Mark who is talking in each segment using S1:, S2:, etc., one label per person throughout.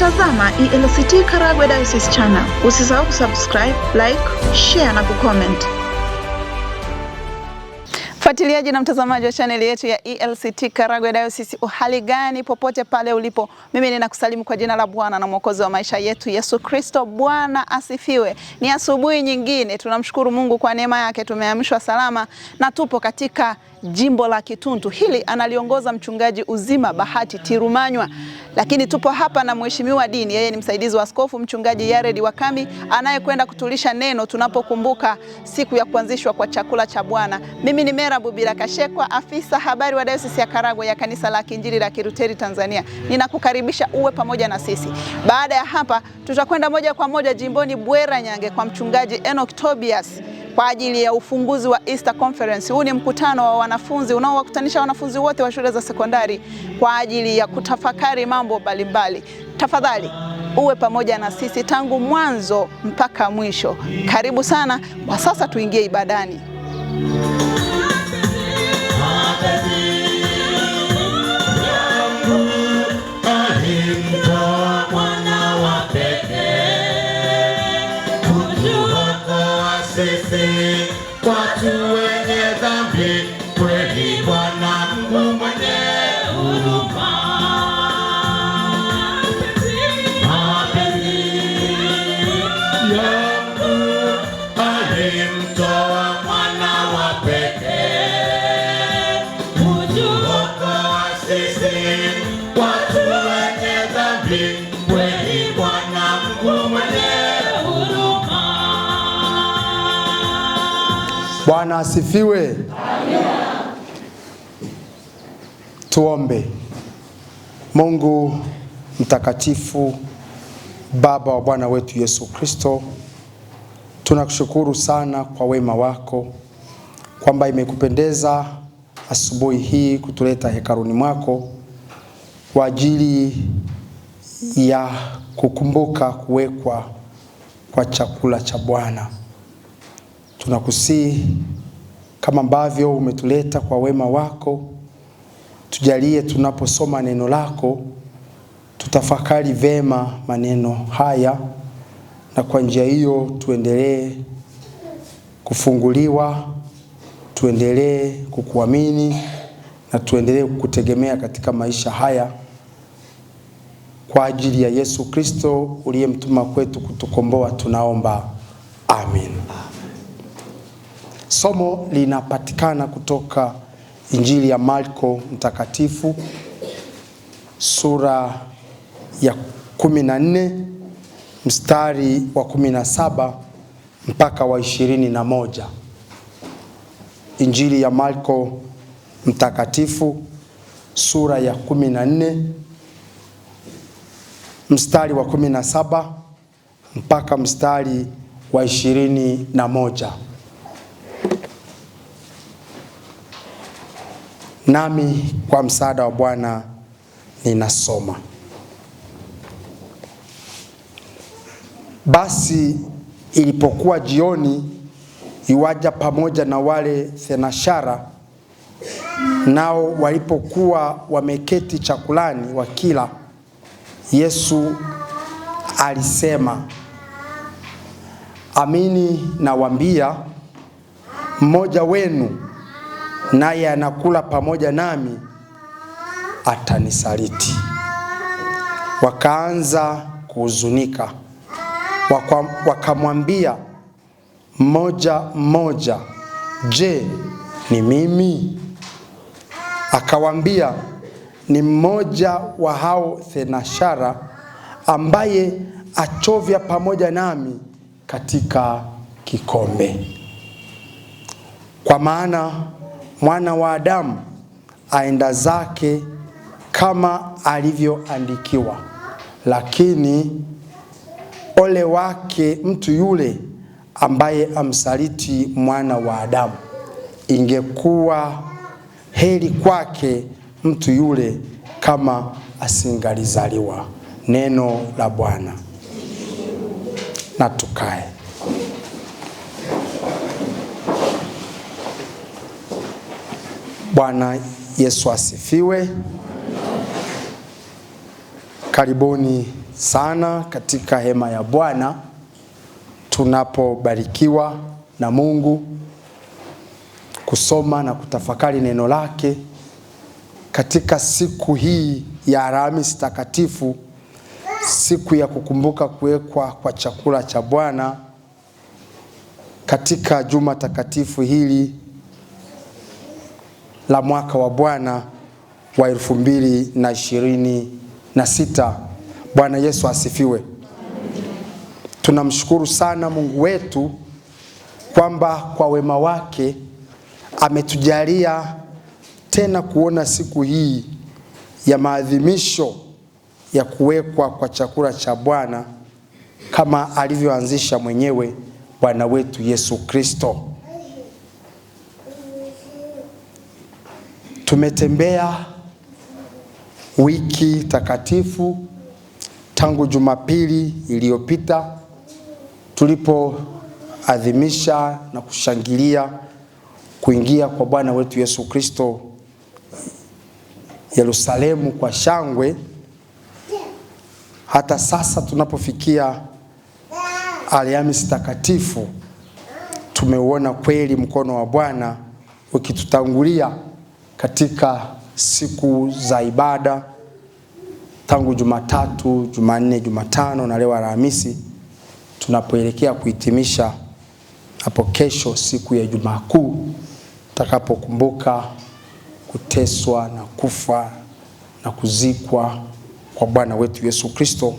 S1: Unatazama ELCT Karagwe Diocese Channel. Usisahau kusubscribe, like, share na kucomment. Fuatiliaji na mtazamaji wa channel yetu ya ELCT Karagwe Diocese, uhali gani popote pale ulipo, mimi ninakusalimu kwa jina la Bwana na Mwokozi wa maisha yetu Yesu Kristo. Bwana asifiwe. Ni asubuhi nyingine, tunamshukuru Mungu kwa neema yake, tumeamshwa salama na tupo katika jimbo la Kituntu. Hili analiongoza mchungaji Uzima Bahati Tirumanywa, lakini tupo hapa na mheshimiwa dini, yeye ni msaidizi wa askofu mchungaji Yared Wakami, anayekwenda kutulisha neno tunapokumbuka siku ya kuanzishwa kwa chakula cha Bwana. Mimi ni Mera Bubira Kashekwa, afisa habari wa Diocese ya Karagwe ya Kanisa la Kiinjili la Kilutheri Tanzania. Ninakukaribisha uwe pamoja na sisi. Baada ya hapa tutakwenda moja kwa moja jimboni Bweranyange kwa mchungaji Enoch Tobias kwa ajili ya ufunguzi wa Easter Conference. Huu ni mkutano wa wanafunzi unaowakutanisha wanafunzi wote wa shule za sekondari kwa ajili ya kutafakari mambo mbalimbali. Tafadhali uwe pamoja na sisi tangu mwanzo mpaka mwisho. Karibu sana. Kwa sasa tuingie ibadani.
S2: Watu wenye dhambi, kweli Bwana Mungu mwenye huruma. Mapenzi yangu alimtoa mwana wa pekee kutuokoa sisi watu wenye dhambi, kweli Bwana Mungu mwenye huruma.
S3: Bwana asifiwe. Amina. Tuombe. Mungu mtakatifu, Baba wa Bwana wetu Yesu Kristo, tunakushukuru sana kwa wema wako, kwamba imekupendeza asubuhi hii kutuleta hekaluni mwako kwa ajili ya kukumbuka kuwekwa kwa chakula cha Bwana. Tunakusihi kama ambavyo umetuleta kwa wema wako, tujalie tunaposoma neno lako tutafakari vema maneno haya, na kwa njia hiyo tuendelee kufunguliwa, tuendelee kukuamini na tuendelee kukutegemea katika maisha haya, kwa ajili ya Yesu Kristo uliyemtuma kwetu kutukomboa tunaomba. Amen. Somo linapatikana kutoka Injili ya Marko mtakatifu sura ya 14 mstari wa 17 mpaka wa 21. Injili ya Marko mtakatifu sura ya 14 mstari wa 17 mpaka mstari wa 21. Nami kwa msaada wa Bwana ninasoma. Basi ilipokuwa jioni, yuaja pamoja na wale thenashara, nao walipokuwa wameketi chakulani wakila, Yesu alisema, amini nawaambia, mmoja wenu naye anakula pamoja nami atanisaliti. Wakaanza kuhuzunika, wakamwambia mmoja mmoja, je, ni mimi? Akawaambia, ni mmoja wa hao thenashara ambaye achovya pamoja nami katika kikombe. Kwa maana Mwana wa Adamu aenda zake kama alivyoandikiwa, lakini ole wake mtu yule ambaye amsaliti Mwana wa Adamu. Ingekuwa heri kwake mtu yule kama asingalizaliwa. Neno la Bwana. Na tukae. Bwana Yesu asifiwe. Karibuni sana katika hema ya Bwana tunapobarikiwa na Mungu kusoma na kutafakari neno lake katika siku hii ya Alhamisi Takatifu, siku ya kukumbuka kuwekwa kwa chakula cha Bwana katika juma takatifu hili la mwaka wa Bwana wa 2026. Bwana Yesu asifiwe. Tunamshukuru sana Mungu wetu kwamba kwa wema wake ametujalia tena kuona siku hii ya maadhimisho ya kuwekwa kwa chakula cha Bwana kama alivyoanzisha mwenyewe Bwana wetu Yesu Kristo. Tumetembea wiki takatifu tangu Jumapili iliyopita tulipoadhimisha na kushangilia kuingia kwa Bwana wetu Yesu Kristo Yerusalemu kwa shangwe. Hata sasa tunapofikia Alhamisi Takatifu, tumeuona kweli mkono wa Bwana ukitutangulia katika siku za ibada tangu Jumatatu, Jumanne, Jumatano na leo Alhamisi, tunapoelekea kuhitimisha hapo kesho siku ya Ijumaa Kuu, tutakapokumbuka kuteswa na kufa na kuzikwa kwa Bwana wetu Yesu Kristo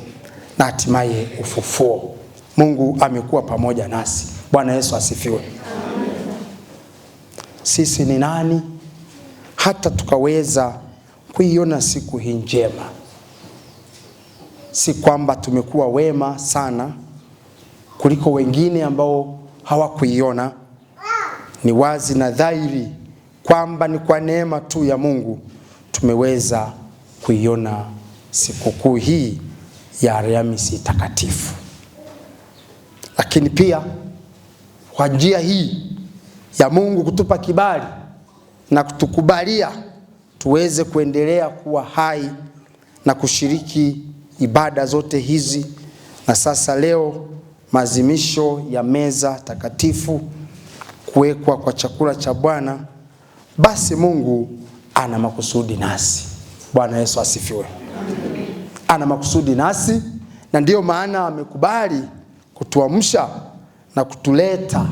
S3: na hatimaye ufufuo. Mungu amekuwa pamoja nasi. Bwana Yesu asifiwe. Amen. Sisi ni nani hata tukaweza kuiona siku hii njema? Si kwamba tumekuwa wema sana kuliko wengine ambao hawakuiona. Ni wazi na dhahiri kwamba ni kwa neema tu ya Mungu tumeweza kuiona sikukuu hii ya Alhamisi Takatifu. Lakini pia kwa njia hii ya Mungu kutupa kibali na kutukubalia tuweze kuendelea kuwa hai na kushiriki ibada zote hizi, na sasa leo maadhimisho ya meza takatifu, kuwekwa kwa chakula cha Bwana, basi Mungu ana makusudi nasi. Bwana Yesu asifiwe. Ana makusudi nasi, na ndiyo maana amekubali kutuamsha na kutuleta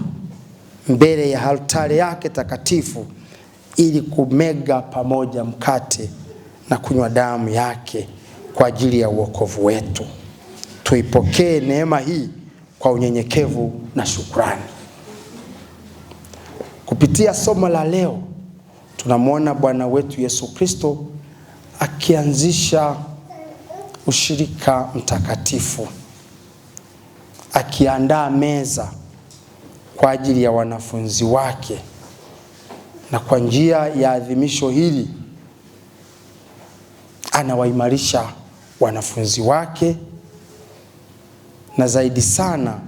S3: mbele ya altare yake takatifu ili kumega pamoja mkate na kunywa damu yake kwa ajili ya wokovu wetu. Tuipokee neema hii kwa unyenyekevu na shukrani. Kupitia somo la leo tunamwona Bwana wetu Yesu Kristo akianzisha ushirika mtakatifu, akiandaa meza kwa ajili ya wanafunzi wake, na kwa njia ya adhimisho hili anawaimarisha wanafunzi wake, na zaidi sana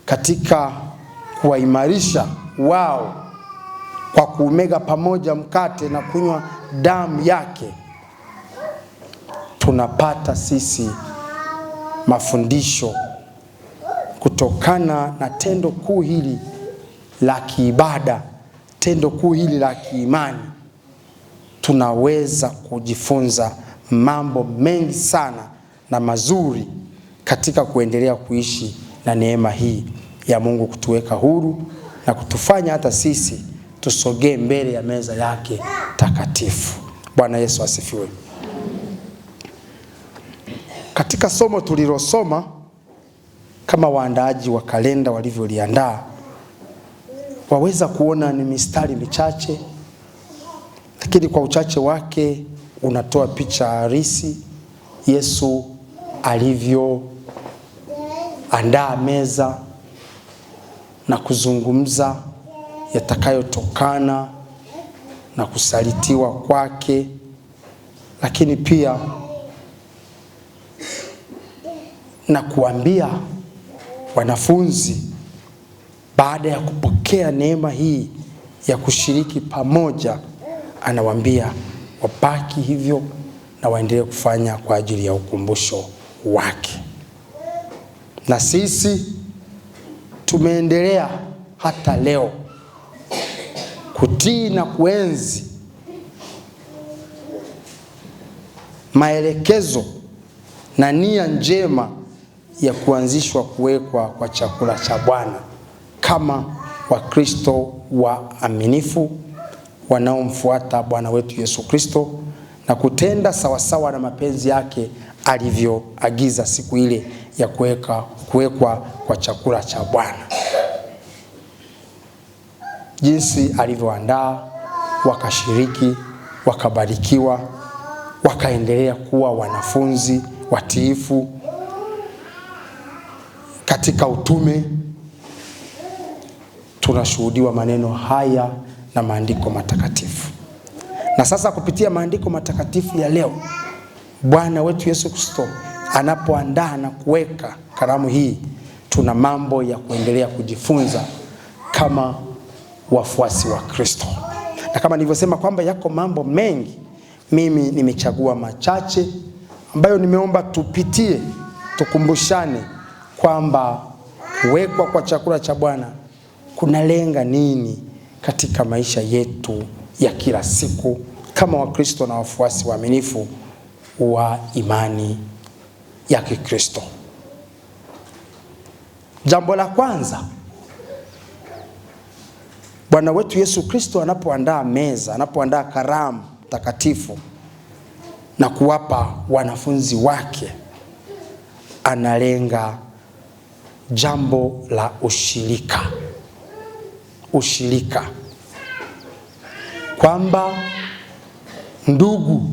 S3: katika kuwaimarisha wao kwa kuumega pamoja mkate na kunywa damu yake, tunapata sisi mafundisho kutokana na tendo kuu hili la kiibada, tendo kuu hili la kiimani. Tunaweza kujifunza mambo mengi sana na mazuri katika kuendelea kuishi na neema hii ya Mungu kutuweka huru na kutufanya hata sisi tusogee mbele ya meza yake takatifu. Bwana Yesu asifiwe. Katika somo tulilosoma, kama waandaaji wa kalenda walivyoliandaa, waweza kuona ni mistari michache, lakini kwa uchache wake unatoa picha halisi Yesu alivyoandaa meza na kuzungumza yatakayotokana na kusalitiwa kwake, lakini pia na kuambia wanafunzi baada ya kupokea neema hii ya kushiriki pamoja, anawaambia wabaki hivyo na waendelee kufanya kwa ajili ya ukumbusho wake. Na sisi tumeendelea hata leo kutii na kuenzi maelekezo na nia njema ya kuanzishwa kuwekwa kwa chakula cha Bwana kama Wakristo waaminifu wanaomfuata Bwana wetu Yesu Kristo na kutenda sawasawa na mapenzi yake alivyoagiza siku ile ya kuwekwa kwa chakula cha Bwana. Jinsi alivyoandaa, wakashiriki, wakabarikiwa, wakaendelea kuwa wanafunzi watiifu katika utume. Tunashuhudiwa maneno haya na maandiko matakatifu. Na sasa kupitia maandiko matakatifu ya leo, Bwana wetu Yesu Kristo anapoandaa na kuweka karamu hii, tuna mambo ya kuendelea kujifunza kama wafuasi wa Kristo. Na kama nilivyosema kwamba yako mambo mengi, mimi nimechagua machache ambayo nimeomba tupitie, tukumbushane kwamba kuwekwa kwa chakula cha Bwana kunalenga nini katika maisha yetu ya kila siku kama Wakristo na wafuasi waaminifu wa imani ya Kikristo. Jambo la kwanza, Bwana wetu Yesu Kristo anapoandaa meza, anapoandaa karamu takatifu na kuwapa wanafunzi wake, analenga jambo la ushirika. Ushirika, kwamba ndugu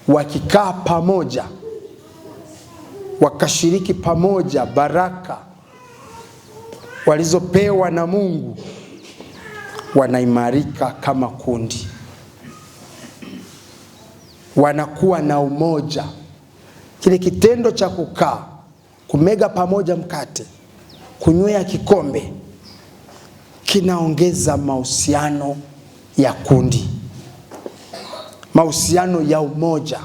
S3: wakikaa pamoja, wakashiriki pamoja baraka walizopewa na Mungu, wanaimarika kama kundi, wanakuwa na umoja. Kile kitendo cha kukaa, kumega pamoja mkate, kunywea kikombe, kinaongeza mahusiano ya kundi, mahusiano ya umoja,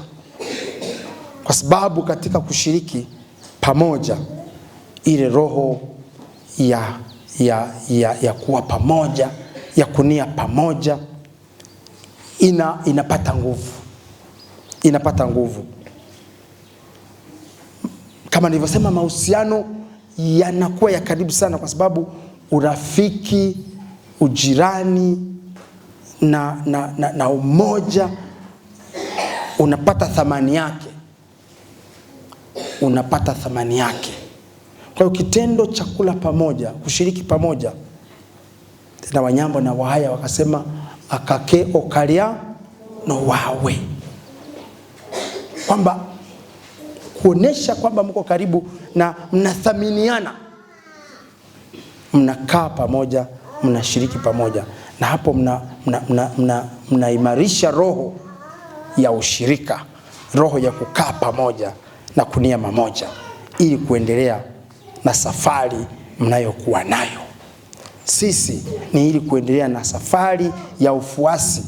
S3: kwa sababu katika kushiriki pamoja, ile roho ya kuwa pamoja, ya kunia pamoja, inapata nguvu. Kama nilivyosema, mahusiano yanakuwa ya karibu sana, kwa sababu urafiki, ujirani na umoja unapata thamani yake. Kwa hiyo kitendo cha kula pamoja, kushiriki pamoja, tena Wanyambo na Wahaya wakasema akake okalia no wawe, kwamba kuonesha kwamba mko karibu na mnathaminiana, mnakaa pamoja, mnashiriki pamoja, na hapo mnaimarisha roho ya ushirika, roho ya kukaa pamoja na kunia mamoja, ili kuendelea na safari mnayokuwa nayo. Sisi ni ili kuendelea na safari ya ufuasi,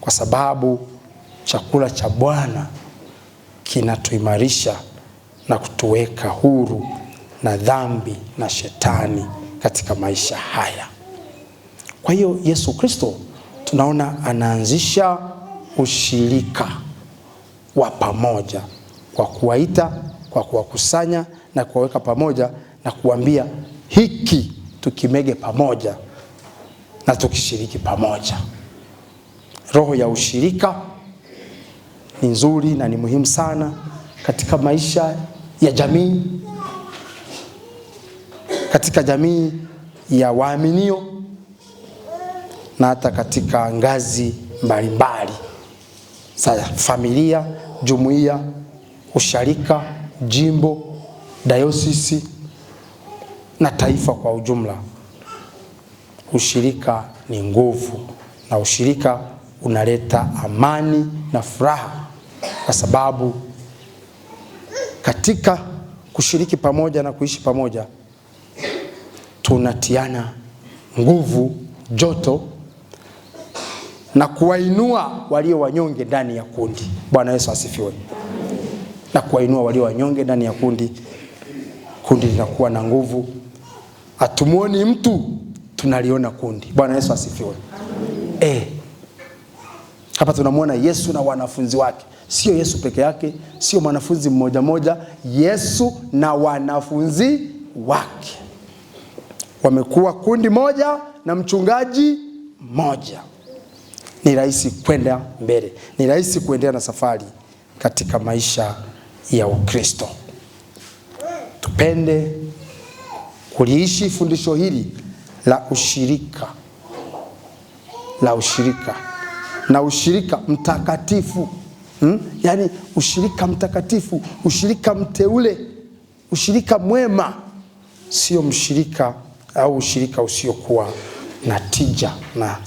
S3: kwa sababu chakula cha Bwana kinatuimarisha na kutuweka huru na dhambi na shetani katika maisha haya. Kwa hiyo Yesu Kristo tunaona anaanzisha ushirika wa pamoja kwa kuwaita, kwa kuwakusanya na kuwaweka pamoja, na kuambia hiki tukimege pamoja na tukishiriki pamoja. Roho ya ushirika ni nzuri na ni muhimu sana katika maisha ya jamii, katika jamii ya waaminio, na hata katika ngazi mbalimbali za familia, jumuiya, usharika, jimbo, dayosisi na taifa kwa ujumla. Ushirika ni nguvu, na ushirika unaleta amani na furaha, kwa sababu katika kushiriki pamoja na kuishi pamoja tunatiana nguvu, joto, na kuwainua walio wanyonge ndani ya kundi. Bwana Yesu asifiwe. na kuwainua walio wanyonge ndani ya kundi. Kundi linakuwa na nguvu. Hatumuoni mtu, tunaliona kundi. Bwana Yesu asifiwe. Hapa tunamuona Yesu na wanafunzi wake. Sio Yesu peke yake, sio mwanafunzi mmoja moja, Yesu na wanafunzi wake. Wamekuwa kundi moja na mchungaji mmoja. Ni rahisi kwenda mbele. Ni rahisi kuendelea na safari katika maisha ya Ukristo. Tupende kuliishi fundisho hili la ushirika. La ushirika. Na ushirika mtakatifu. Yaani ushirika mtakatifu, ushirika mteule, ushirika mwema. Sio mshirika au ushirika usiokuwa na tija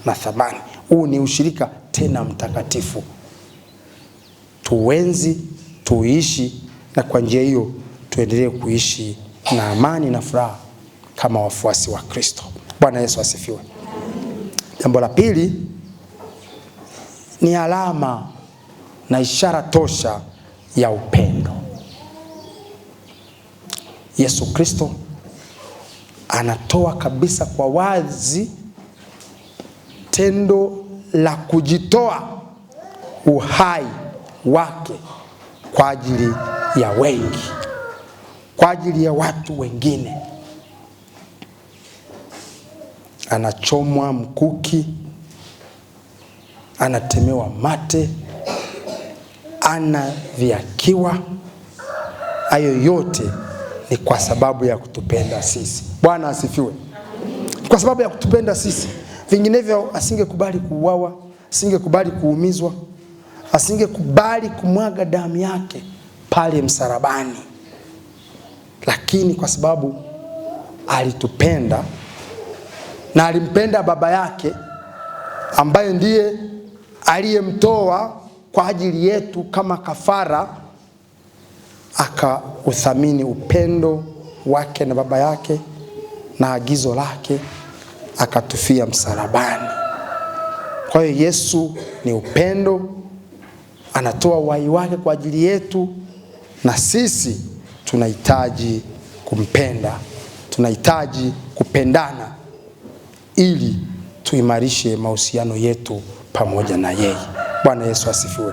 S3: na thamani. Huu ni ushirika tena mtakatifu. Tuenzi, tuishi, na kwa njia hiyo tuendelee kuishi na amani na furaha kama wafuasi wa Kristo. Bwana Yesu asifiwe. Jambo la pili ni alama na ishara tosha ya upendo. Yesu Kristo anatoa kabisa kwa wazi tendo la kujitoa uhai wake kwa ajili ya wengi, kwa ajili ya watu wengine. Anachomwa mkuki, anatemewa mate, anaviakiwa. Hayo yote ni kwa sababu ya kutupenda sisi. Bwana asifiwe. Kwa sababu ya kutupenda sisi. Vinginevyo asingekubali kuuawa, asingekubali kuumizwa, asingekubali kumwaga damu yake pale msalabani. Lakini kwa sababu alitupenda na alimpenda baba yake ambaye ndiye aliyemtoa kwa ajili yetu kama kafara, akauthamini upendo wake na baba yake na agizo lake, akatufia msalabani. Kwa hiyo Yesu ni upendo, anatoa uhai wake kwa ajili yetu, na sisi tunahitaji kumpenda, tunahitaji kupendana ili tuimarishe mahusiano yetu pamoja na yeye. Bwana Yesu asifiwe.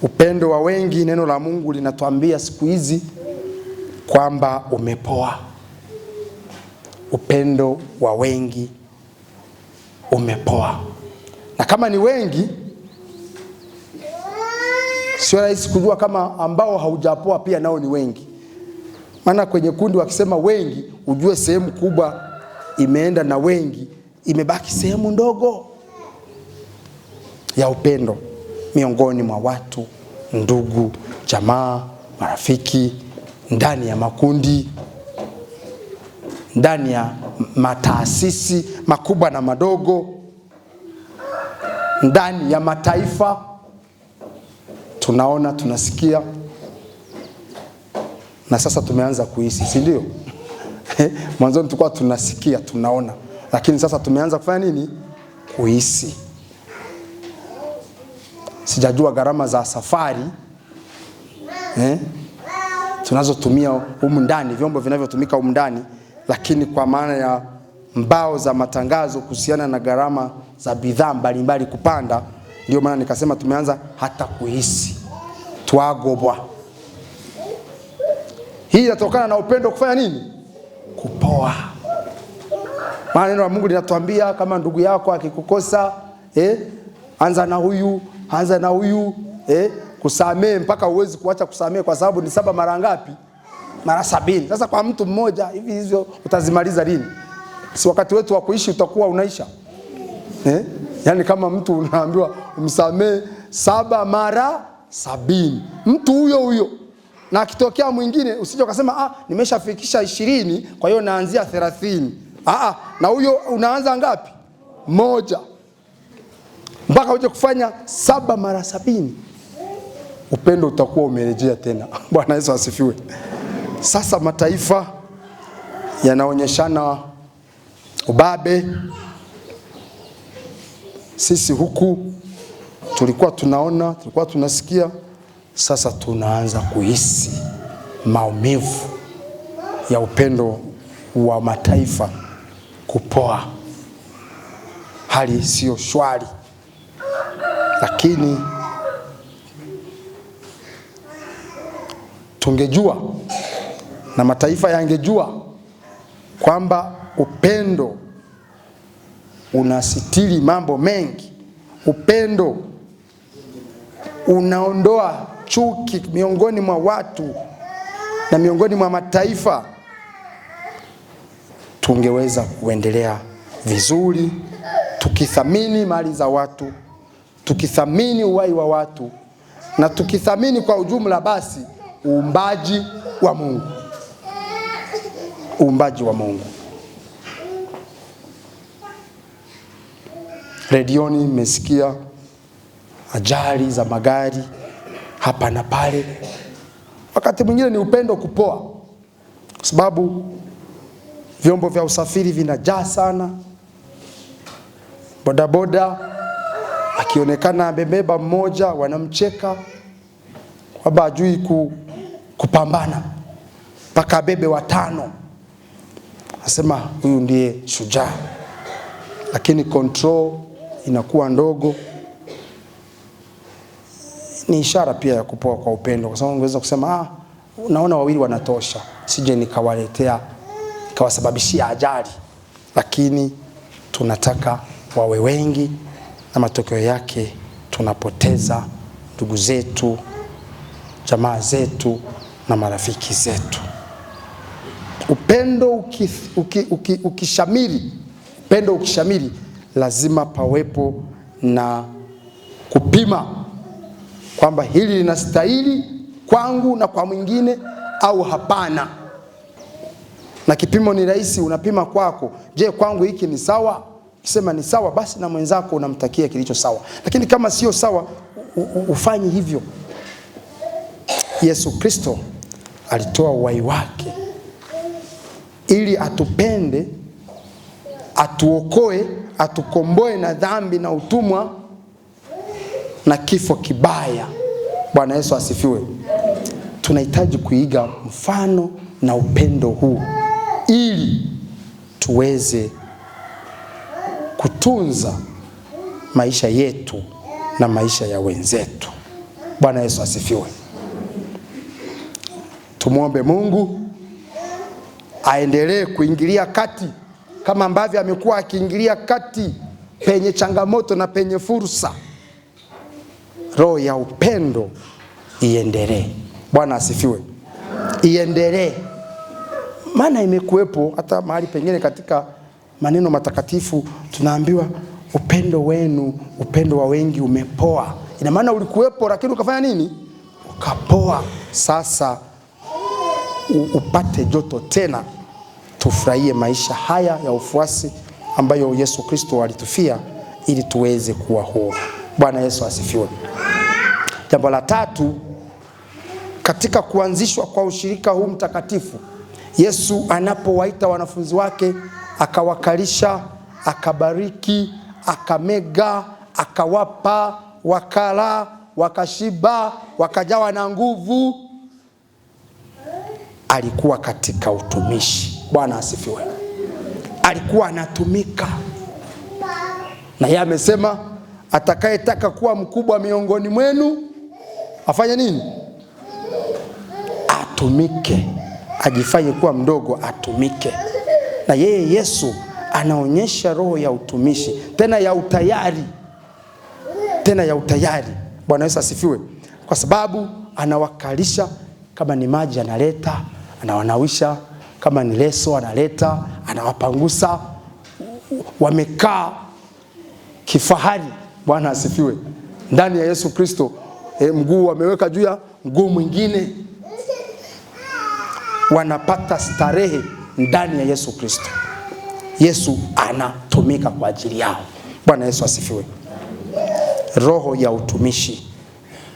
S3: Upendo wa wengi, neno la Mungu linatuambia siku hizi kwamba umepoa. Upendo wa wengi umepoa. Na kama ni wengi, sio rahisi kujua kama ambao haujapoa pia nao ni wengi. Maana kwenye kundi wakisema wengi, ujue sehemu kubwa imeenda na wengi, imebaki sehemu ndogo ya upendo miongoni mwa watu, ndugu, jamaa, marafiki, ndani ya makundi, ndani ya mataasisi makubwa na madogo, ndani ya mataifa. Tunaona, tunasikia, na sasa tumeanza kuhisi, si ndio? Mwanzo tulikuwa tunasikia, tunaona, lakini sasa tumeanza kufanya nini? Kuhisi. Sijajua gharama za safari tunazotumia humu ndani, vyombo vinavyotumika humu ndani, lakini kwa maana ya mbao za matangazo kuhusiana na gharama za bidhaa mbalimbali kupanda, ndio maana nikasema tumeanza hata kuhisi. Tuagobwa. Hii inatokana na upendo kufanya nini? Kupoa. Maana neno la Mungu linatuambia kama ndugu yako akikukosa, anza na huyu, anza na huyu, kusamehe mpaka uwezi kuacha kusamehe, kwa sababu ni 7 mara ngapi? Mara 70. Sasa kwa mtu mmoja hivi hizo utazimaliza lini? Si wakati wetu wa kuishi utakuwa unaisha. Yaani kama mtu unaambiwa umsamehe 7 mara 70, mtu huyo huyo. Na akitokea mwingine usije ukasema nimeshafikisha 20 kwa hiyo naanzia 30. Na huyo unaanza ngapi? 1. Mpaka uje kufanya 7 mara 70. Upendo utakuwa umerejea tena. Bwana Yesu asifiwe. Sasa mataifa yanaonyeshana ubabe, sisi huku tulikuwa tunaona, tulikuwa tunasikia, sasa tunaanza kuhisi maumivu ya upendo wa mataifa kupoa. Hali sio shwari, lakini tungejua na mataifa yangejua kwamba upendo unasitiri mambo mengi. Upendo unaondoa chuki miongoni mwa watu na miongoni mwa mataifa, tungeweza kuendelea vizuri, tukithamini mali za watu, tukithamini uhai wa watu, na tukithamini kwa ujumla basi uumbaji wa Mungu. Uumbaji wa Mungu. Redioni mmesikia ajali za magari hapa na pale. Wakati mwingine ni upendo kupoa, kwa sababu vyombo vya usafiri vinajaa sana. Bodaboda akionekana bebeba mmoja wanamcheka kwamba hajui kupambana, mpaka bebe watano. Nasema huyu ndiye shujaa. Lakini control inakuwa ndogo. Ni ishara pia ya kupoa kwa upendo, kwa sababu ungeweza kusema unaona wawili wanatosha, sije nikawasababishia ajali. Lakini tunataka wawe wengi, na matokeo yake tunapoteza ndugu zetu, jamaa zetu na marafiki zetu. Upendo ukishamiri, upendo ukishamiri, lazima pawepo na kupima kwamba hili linastahili kwangu na kwa mwingine au hapana. Na kipimo ni rahisi, unapima kwako. Je, kwangu hiki ni sawa? Kisema ni sawa, basi na mwenzako unamtakia kilicho sawa. Lakini kama sio sawa, ufanye hivyo. Yesu Kristo alitoa uhai wake ili atupende, atuokoe, atukomboe na dhambi na utumwa na kifo kibaya. Bwana Yesu asifiwe. Tunahitaji kuiga mfano na upendo huu ili tuweze kutunza maisha yetu na maisha ya wenzetu. Bwana Yesu asifiwe. Tumuombe Mungu aendelee kuingilia kati kama ambavyo amekuwa akiingilia kati penye changamoto na penye fursa. Roho ya upendo iendelee. Bwana asifiwe. Iendelee. Maana imekuwepo hata mahali pengine katika maneno matakatifu tunaambiwa upendo wenu, upendo wa wengi umepoa. Ina maana ulikuwepo lakini ukafanya nini? Ukapoa. Sasa upate joto tena, tufurahie maisha haya ya ufuasi ambayo Yesu Kristo alitufia ili tuweze kuwa huru. Bwana Yesu asifiwe. Jambo la tatu, katika kuanzishwa kwa ushirika huu mtakatifu, Yesu anapowaita wanafunzi wake, akawakalisha, akabariki, akamega, akawapa, wakala, wakashiba, wakajawa na nguvu. Alikuwa katika utumishi. Bwana asifiwe. Alikuwa anatumika. Na yeye amesema atakayetaka kuwa mkubwa miongoni mwenu afanye nini? Atumike. Ajifanye kuwa mdogo, atumike. Na yeye Yesu anaonyesha roho ya utumishi, tena ya utayari. Tena ya utayari. Bwana Yesu asifiwe. Kwa sababu anawakalisha, kama ni maji analeta, anawanawisha, kama ni leso analeta, anawapangusa. Wamekaa kifahari. Bwana asifiwe. Ndani ya Yesu Kristo, mguu wameweka juu ya mguu mwingine. Wanapata starehe ndani ya Yesu Kristo. Yesu anatumika kwa ajili yao. Bwana Yesu asifiwe. Roho ya utumishi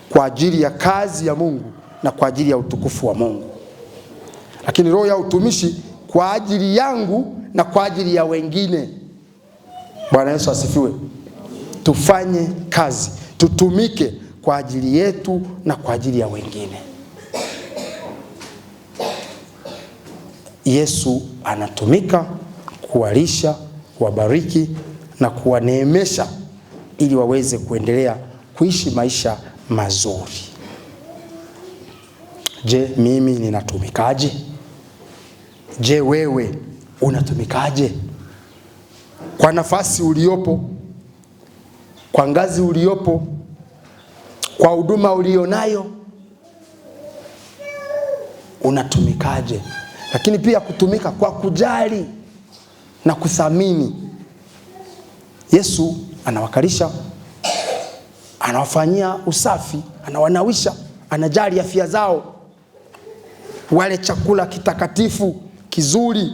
S3: kwa ajili ya kazi ya Mungu na kwa ajili ya utukufu wa Mungu. Lakini roho ya utumishi kwa ajili yangu na kwa ajili ya wengine. Bwana Yesu asifiwe. Tufanye kazi, tutumike kwa ajili yetu na kwa ajili ya wengine. Yesu anatumika kuwalisha, kuwabariki na kuwaneemesha ili waweze kuendelea kuishi maisha mazuri. Je, mimi ninatumikaje? Je, wewe unatumikaje? Kwa nafasi uliopo, kwa ngazi uliopo, kwa huduma ulionayo, unatumikaje? Lakini pia kutumika kwa kujali na kuthamini. Yesu anawakalisha, anawafanyia usafi, anawanawisha, anajali afya zao, wale chakula kitakatifu, kizuri,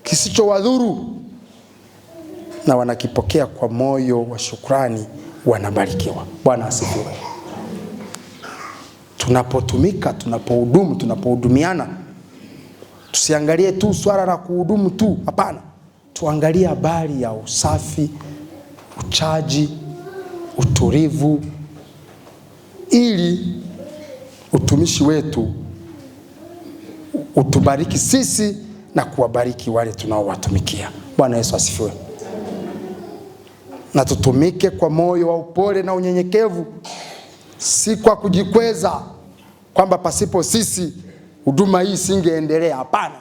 S3: kisichowadhuru, na wanakipokea kwa moyo wa shukrani, wanabarikiwa. Bwana asifiwe. Tunapotumika, tunapohudumu, tunapohudumiana, tusiangalie tu swala la kuhudumu tu, hapana. Tuangalie habari ya usafi, uchaji, utulivu, ili utumishi wetu utubariki sisi na kuwabariki wale tunaowatumikia. Bwana Yesu asifiwe. Na tutumike kwa moyo wa upole na unyenyekevu, si kwa kujikweza kwamba pasipo sisi huduma hii singeendelea. Hapana.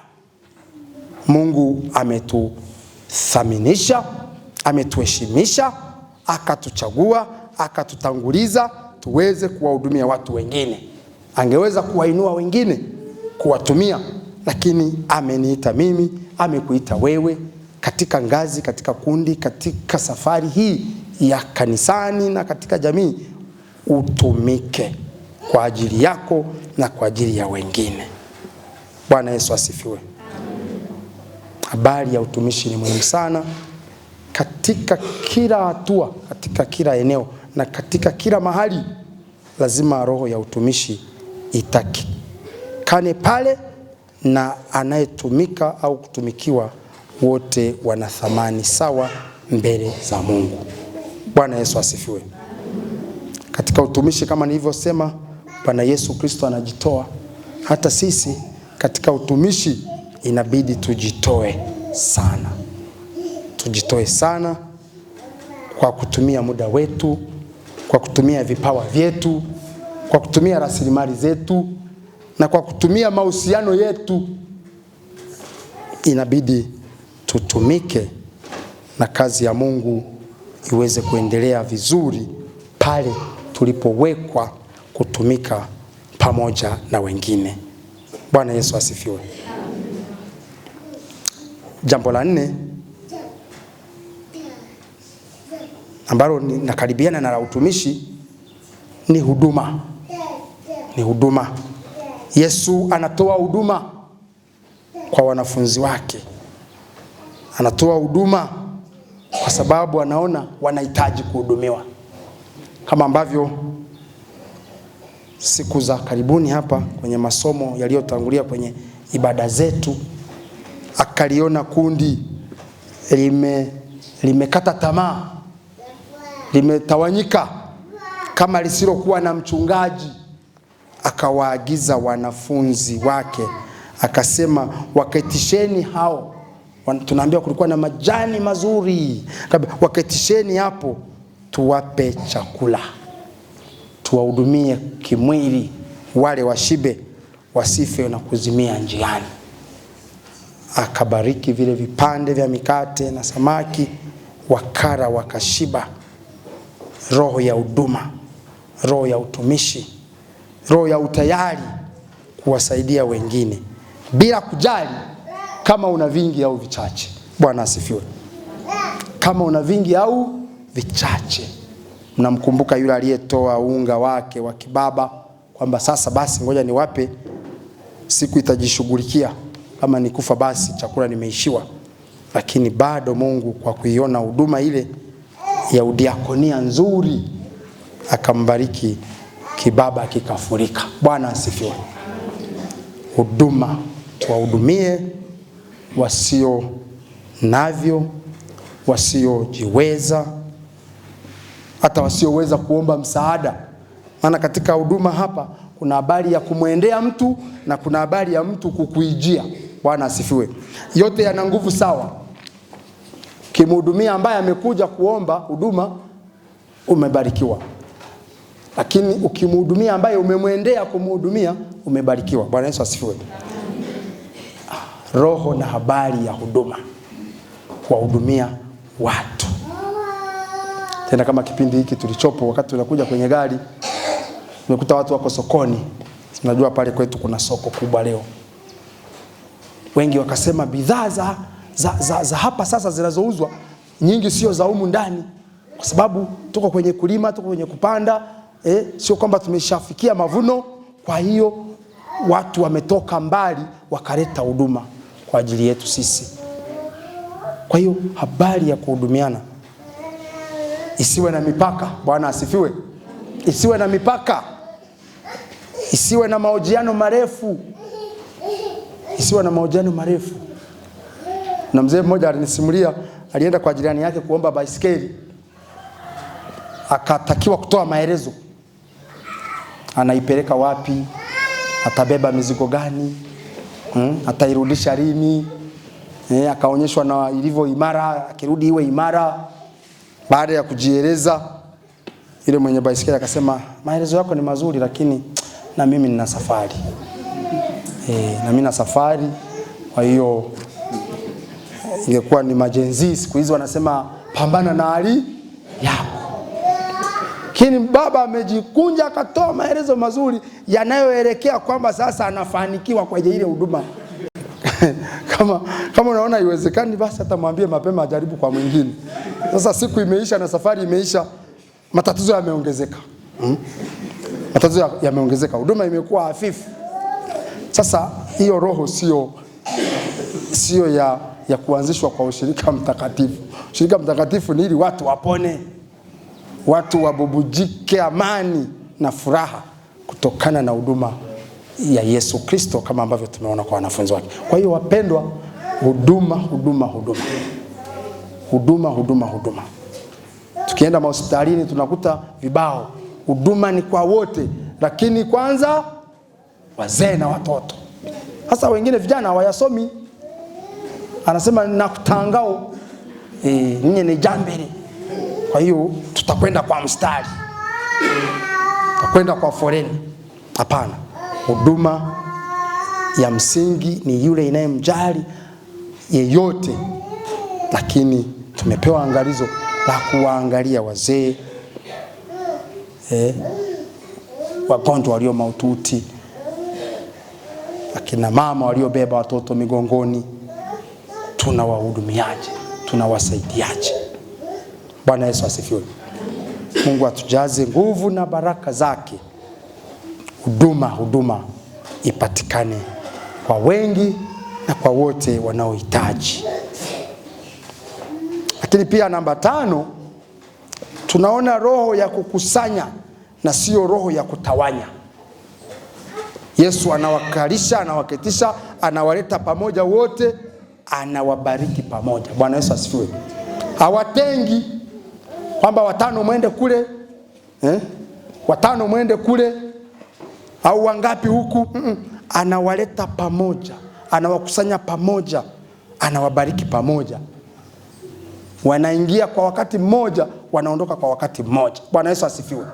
S3: Mungu ametuthaminisha, ametuheshimisha, akatuchagua, akatutanguliza tuweze kuwahudumia watu wengine. Angeweza kuwainua wengine, kuwatumia, lakini ameniita mimi, amekuita wewe, katika ngazi, katika kundi, katika safari hii ya kanisani na katika jamii, utumike kwa ajili yako na kwa ajili ya wengine. Bwana Yesu asifiwe. Habari ya utumishi ni muhimu sana katika kila hatua, katika kila eneo na katika kila mahali. Lazima roho ya utumishi itakikane pale, na anayetumika au kutumikiwa wote wana thamani sawa mbele za Mungu. Bwana Yesu asifiwe. Katika utumishi, kama nilivyosema, Bwana Yesu Kristo anajitoa. Hata sisi katika utumishi inabidi tujitoe sana. Tujitoe sana kwa kutumia muda wetu, kwa kutumia vipawa vyetu, kwa kutumia rasilimali zetu na kwa kutumia mahusiano yetu. Inabidi tutumike na kazi ya Mungu iweze kuendelea vizuri pale tulipowekwa kutumika pamoja na wengine. Bwana Yesu asifiwe. Jambo la 4 ambalo nakaribiana na la utumishi ni huduma. Ni huduma. Yesu anatoa huduma kwa wanafunzi wake. Anatoa huduma kwa sababu anaona wanahitaji kuhudumiwa. Kama ambavyo siku za karibuni hapa kwenye masomo yaliyotangulia kwenye ibada zetu, akaliona kundi limekata tamaa, limetawanyika kama lisilokuwa na mchungaji. Akawaagiza wanafunzi wake, akasema, waketisheni hao. Tunaambiwa kulikuwa na majani mazuri, waketisheni hapo, tuwape chakula, tuwahudumie kimwili, wale washibe, wasife na kuzimia njiani. Akabariki vile vipande vya mikate na samaki, wakara wakashiba. Roho ya huduma, roho ya utumishi, roho ya utayari kuwasaidia wengine bila kujali kama una vingi au vichache. Bwana asifiwe. Kama una vingi au vichache. Mnamkumbuka yule aliyetoa unga wake wa kibaba kwamba sasa basi ngoja niwape, siku itajishughulikia, kama nikufa basi chakula nimeishiwa. Lakini bado Mungu kwa kuiona huduma ile ya udiakonia nzuri akambariki, kibaba kikafurika. Bwana asifiwe. Huduma, tuwahudumie wasio navyo, wasiojiweza, hata wasioweza kuomba msaada. Maana katika huduma hapa kuna habari ya kumwendea mtu na kuna habari ya mtu kukuijia. Bwana asifiwe. Yote yana nguvu sawa. Kimhudumia ambaye amekuja kuomba huduma, umebarikiwa. Lakini ukimhudumia ambaye umemwendea kumhudumia, umebarikiwa. Bwana Yesu asifiwe. Roho na habari ya huduma, kuwahudumia watu. Tena kama kipindi hiki tulichopo, wakati tunakuja kwenye gari, tumekuta watu wako sokoni. Tunajua pale kwetu kuna soko kubwa leo. Wengi wakasema bidhaa za hapa sasa zinazouzwa nyingi sio za humu ndani, kwa sababu tuko kwenye kulima, tuko kwenye kupanda, sio kwamba tumeshafikia mavuno. Kwa hiyo watu wametoka mbali wakaleta huduma kwa ajili yetu sisi. Kwa hiyo habari ya kuhudumiana isiwe na mipaka. Bwana asifiwe. Isiwe na mipaka. Isiwe na mahojiano marefu. Isiwe na mahojiano marefu. Na mzee mmoja alinisimulia, alienda kwa jirani yake kuomba baisikeli. Akatakiwa kutoa maelezo. Anaipeleka wapi? Atabeba mizigo gani? Atairudisha lini? Akaonyeshwa na ilivyo imara, akirudi iwe imara. Baada ya kujieleza, ile mwenye baisikeli akasema, maelezo yako ni mazuri lakini na mimi nina safari. Na mimi na safari. Kwa hiyo ingekuwa ni majenzi, siku hizo wanasema pambana na hali yako. Lakini baba amejikunja akatoa maelezo mazuri yanayoelekea kwamba sasa anafanikiwa kwenye ile huduma. Kama unaona haiwezekani, basi hata mwambie mapema ajaribu kwa mwingine. Sasa siku imeisha na safari imeisha, matatizo yameongezeka. Matatizo yameongezeka, huduma imekuwa hafifu. Sasa hiyo roho sio ya kuanzishwa kwa ushirika mtakatifu. Ushirika mtakatifu ni ili watu wapone, watu wabubujike amani na furaha kutokana na huduma ya Yesu Kristo, kama ambavyo tumeona kwa wanafunzi wake. Kwa hiyo wapendwa, huduma. Tukienda hospitalini tunakuta vibao, huduma ni kwa wote, lakini kwanza wazee na watoto. Hasa wengine vijana hawayasomi. Anasema nakutangao, ninyi ni jambele. Kwa hiyo tutakwenda kwa mstari, tutakwenda kwa foreni. Hapana. Huduma ya msingi ni yule inayemjali yeyote, lakini tumepewa angalizo la kuwaangalia wazee, wagonjwa walio mahututi, akina mama waliobeba watoto migongoni. Tunawahudumiaje? Tunawasaidiaje? Bwana Yesu asifiwe. Mungu atujaze nguvu na baraka zake. Huduma ipatikane kwa wengi na kwa wote wanaohitaji. Lakini pia namba 5, tunaona roho ya kukusanya na sio roho ya kutawanya. Yesu anawakalisha, anawaketisha, anawaleta pamoja wote, anawabariki pamoja. Bwana Yesu asifiwe. Hawatengi kwamba 5 mwende kule, 5 mwende kule, au wangapi huku. Anawaleta pamoja, anawakusanya pamoja, anawabariki pamoja. Wanaingia kwa wakati mmoja, wanaondoka kwa wakati mmoja. Bwana Yesu asifiwe.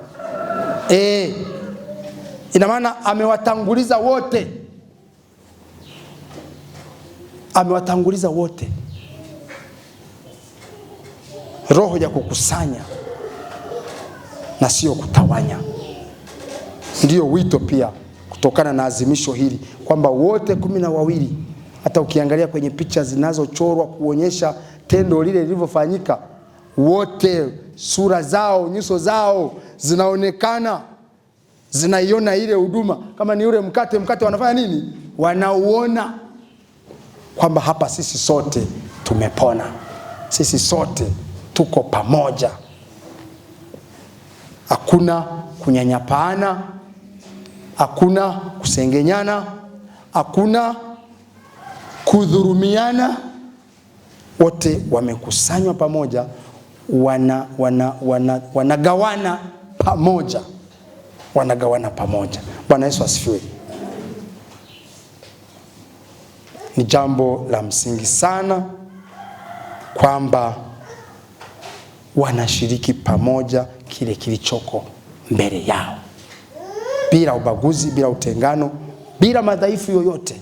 S3: Ina maana amewatanguliza wote. Amewatanguliza wote. Roho ya kukusanya na sio kutawanya. Ndiyo wito pia kutokana na azimisho hili kwamba wote 12, hata ukiangalia kwenye picha zinazochorwa kuonyesha tendo lile lilivyofanyika, wote sura zao, nyuso zao zinaonekana, zinaiona ile huduma. Kama ni ule mkate wanafanya nini? Wanauona kwamba hapa sisi sote tumepona, sisi sote tuko pamoja. Hakuna kunyanyapana, hakuna kusengenyana, hakuna kudhurumiana. Wote wamekusanywa pamoja, wanagawana pamoja. Wanagawana pamoja. Bwana Yesu asifiwe. Ni jambo la msingi sana kwamba wanashiriki pamoja kile kilichoko mbele yao, bila ubaguzi, bila utengano, bila madhaifu yoyote,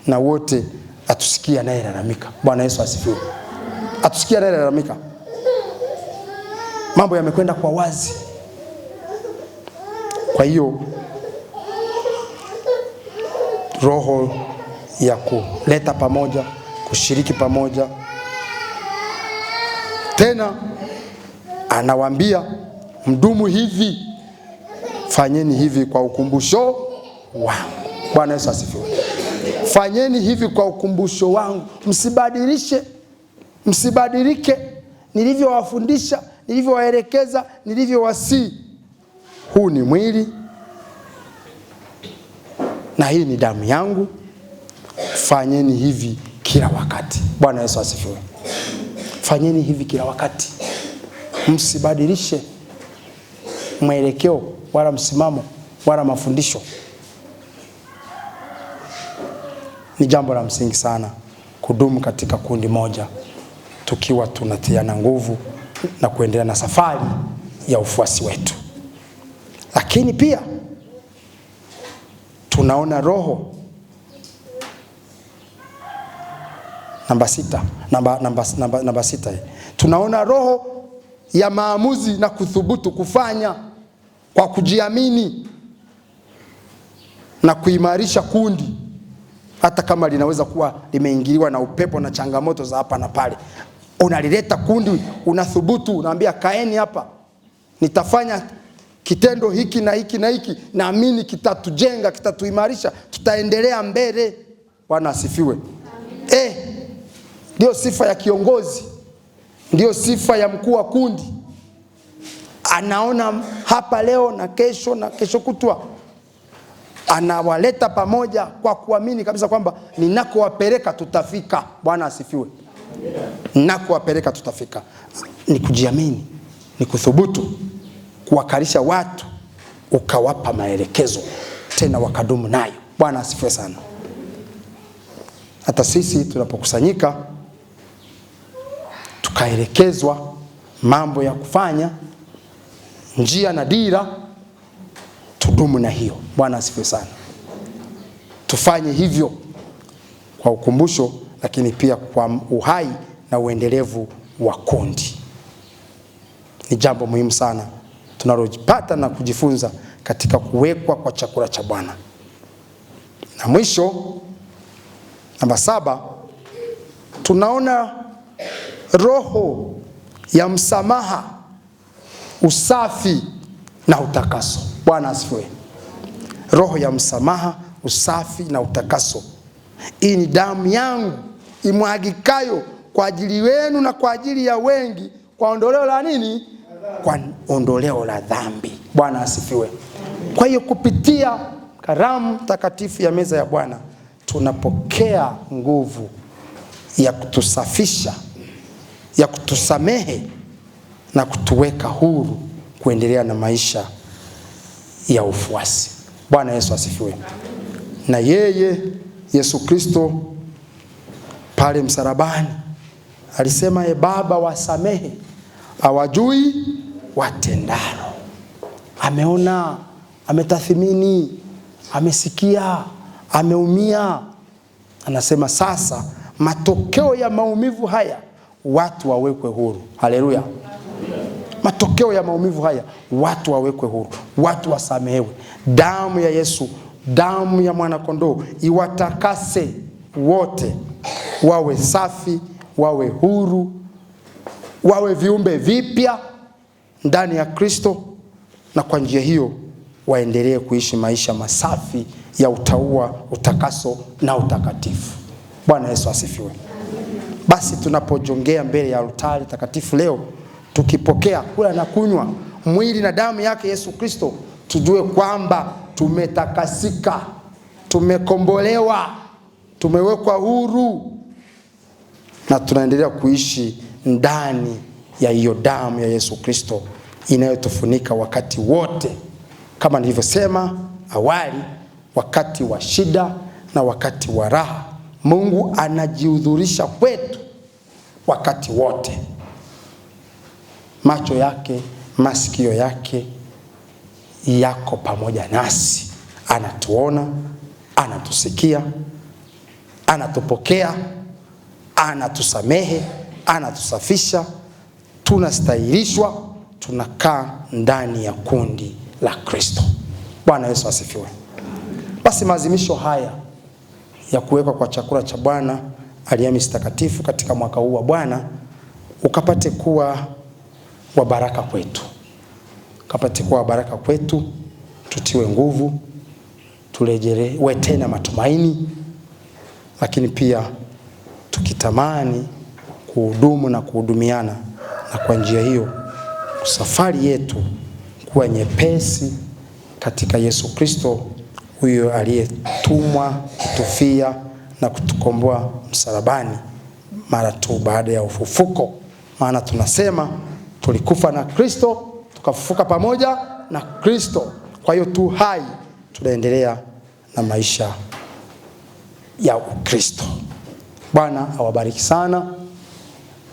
S3: na wote atusikia naye lalamika. Bwana Yesu asifiwe. Atusikia naye lalamika. Mambo yamekwenda kwa wazi. Kwa hiyo roho ya kuleta pamoja, kushiriki pamoja, tena anawaambia mdumu hivi, fanyeni hivi kwa ukumbusho wangu. Bwana Yesu asifiwe. Fanyeni hivi kwa ukumbusho wangu. Msibadilike nilivyowafundisha, nilivyowaelekeza, nilivyowasii. Huu ni mwili na hii ni damu yangu. Fanyeni hivi kila wakati. Bwana Yesu asifiwe. Fanyeni hivi kila wakati. Msibadilishe mwelekeo wala msimamo wala mafundisho. Ni jambo la msingi sana kudumu katika kundi moja, tukiwa tunatiana nguvu na kuendelea na safari ya ufuasi wetu. Lakini pia tunaona roho namba sita. Tunaona roho ya maamuzi na kuthubutu kufanya kwa kujiamini na kuimarisha kundi, hata kama linaweza kuwa limeingiliwa na upepo na changamoto za hapa na pale. Unalileta kundi, unathubutu, unaambia kaeni hapa, nitafanya kitendo hiki na hiki na hiki, naamini kitatujenga, kitatuimarisha, tutaendelea mbele. Bwana asifiwe. Ndio sifa ya kiongozi, ndio sifa ya mkuu wa kundi. Anaona hapa leo na kesho kutwa, anawaleta pamoja kwa kuamini kabisa kwamba ninakowapeleka tutafika. Bwana asifiwe. Ninakowapeleka tutafika. Ni kujiamini, ni kuthubutu, kuwakalisha watu, ukawapa maelekezo, tena wakadumu nayo. Bwana asifiwe sana. Hata sisi tunapokusanyika tukaelekezwa mambo ya kufanya, njia na dira, tudumu na hiyo. Bwana asifiwe sana. Tufanye hivyo kwa ukumbusho, lakini pia kwa uhai na uendelevu wa kundi. Ni jambo muhimu sana tunalojipata na kujifunza katika kuwekwa kwa chakula cha Bwana. Na mwisho, namba 7, tunaona roho ya msamaha, usafi na utakaso. Bwana asifiwe. Roho ya msamaha, usafi na utakaso. Hii ni damu yangu imwagikayo kwa ajili wenu na kwa ajili ya wengi, kwa ondoleo la nini? Kwa ondoleo la dhambi. Bwana asifiwe. Kwa hiyo kupitia karamu takatifu ya meza ya Bwana tunapokea nguvu ya kutusafisha, ya kutusamehe na kutuweka huru kuendelea na maisha ya ufuasi. Bwana Yesu asifiwe. Na yeye Yesu Kristo pale msalabani alisema, Baba wasamehe, hawajui watendalo. Ameona, ametathmini, amesikia, ameumia. Anasema sasa matokeo ya maumivu haya watu wawekwe huru. Haleluya. Matokeo ya maumivu haya watu wawekwe huru, watu wasamehewe. Damu ya Yesu, damu ya mwana kondoo iwatakase wote, wawe safi, wawe huru, wawe viumbe vipya ndani ya Kristo, na kwa njia hiyo waendelee kuishi maisha masafi ya utauwa, utakaso na utakatifu. Bwana Yesu asifiwe. Basi tunapojongea mbele ya altari takatifu leo, tukipokea kula na kunywa mwili na damu yake Yesu Kristo, tujue kwamba tumetakasika, tumekombolewa, tumewekwa huru, na tunaendelea kuishi ndani ya hiyo damu ya Yesu Kristo inayotufunika wakati wote. Kama nilivyosema awali, wakati wa shida na wakati wa raha, Mungu anajihudhurisha kwetu wakati wote. Macho yake, masikio yake yako pamoja nasi. Anatuona, anatusikia, anatupokea, anatusamehe, anatusafisha, tunastahilishwa, tunakaa ndani ya kundi la Kristo. Bwana Yesu asifiwe. Basi maazimisho haya ya kuwekwa kwa chakula cha Bwana Alhamisi Takatifu katika mwaka huu wa Bwana ukapate kuwa wa baraka kwetu. Ukapate kuwa wa baraka kwetu, tutiwe nguvu, turejelee tena matumaini, lakini pia tukitamani kuhudumu na kuhudumiana, na kwa njia hiyo safari yetu kuwa nyepesi katika Yesu Kristo, huyo aliyetumwa kutufia na kutukomboa msalabani mara tu baada ya ufufuko. Maana tunasema tulikufa na Kristo, tukafufuka pamoja na Kristo. Kwa hiyo tu hai, tunaendelea na maisha ya Ukristo. Bwana awabariki sana.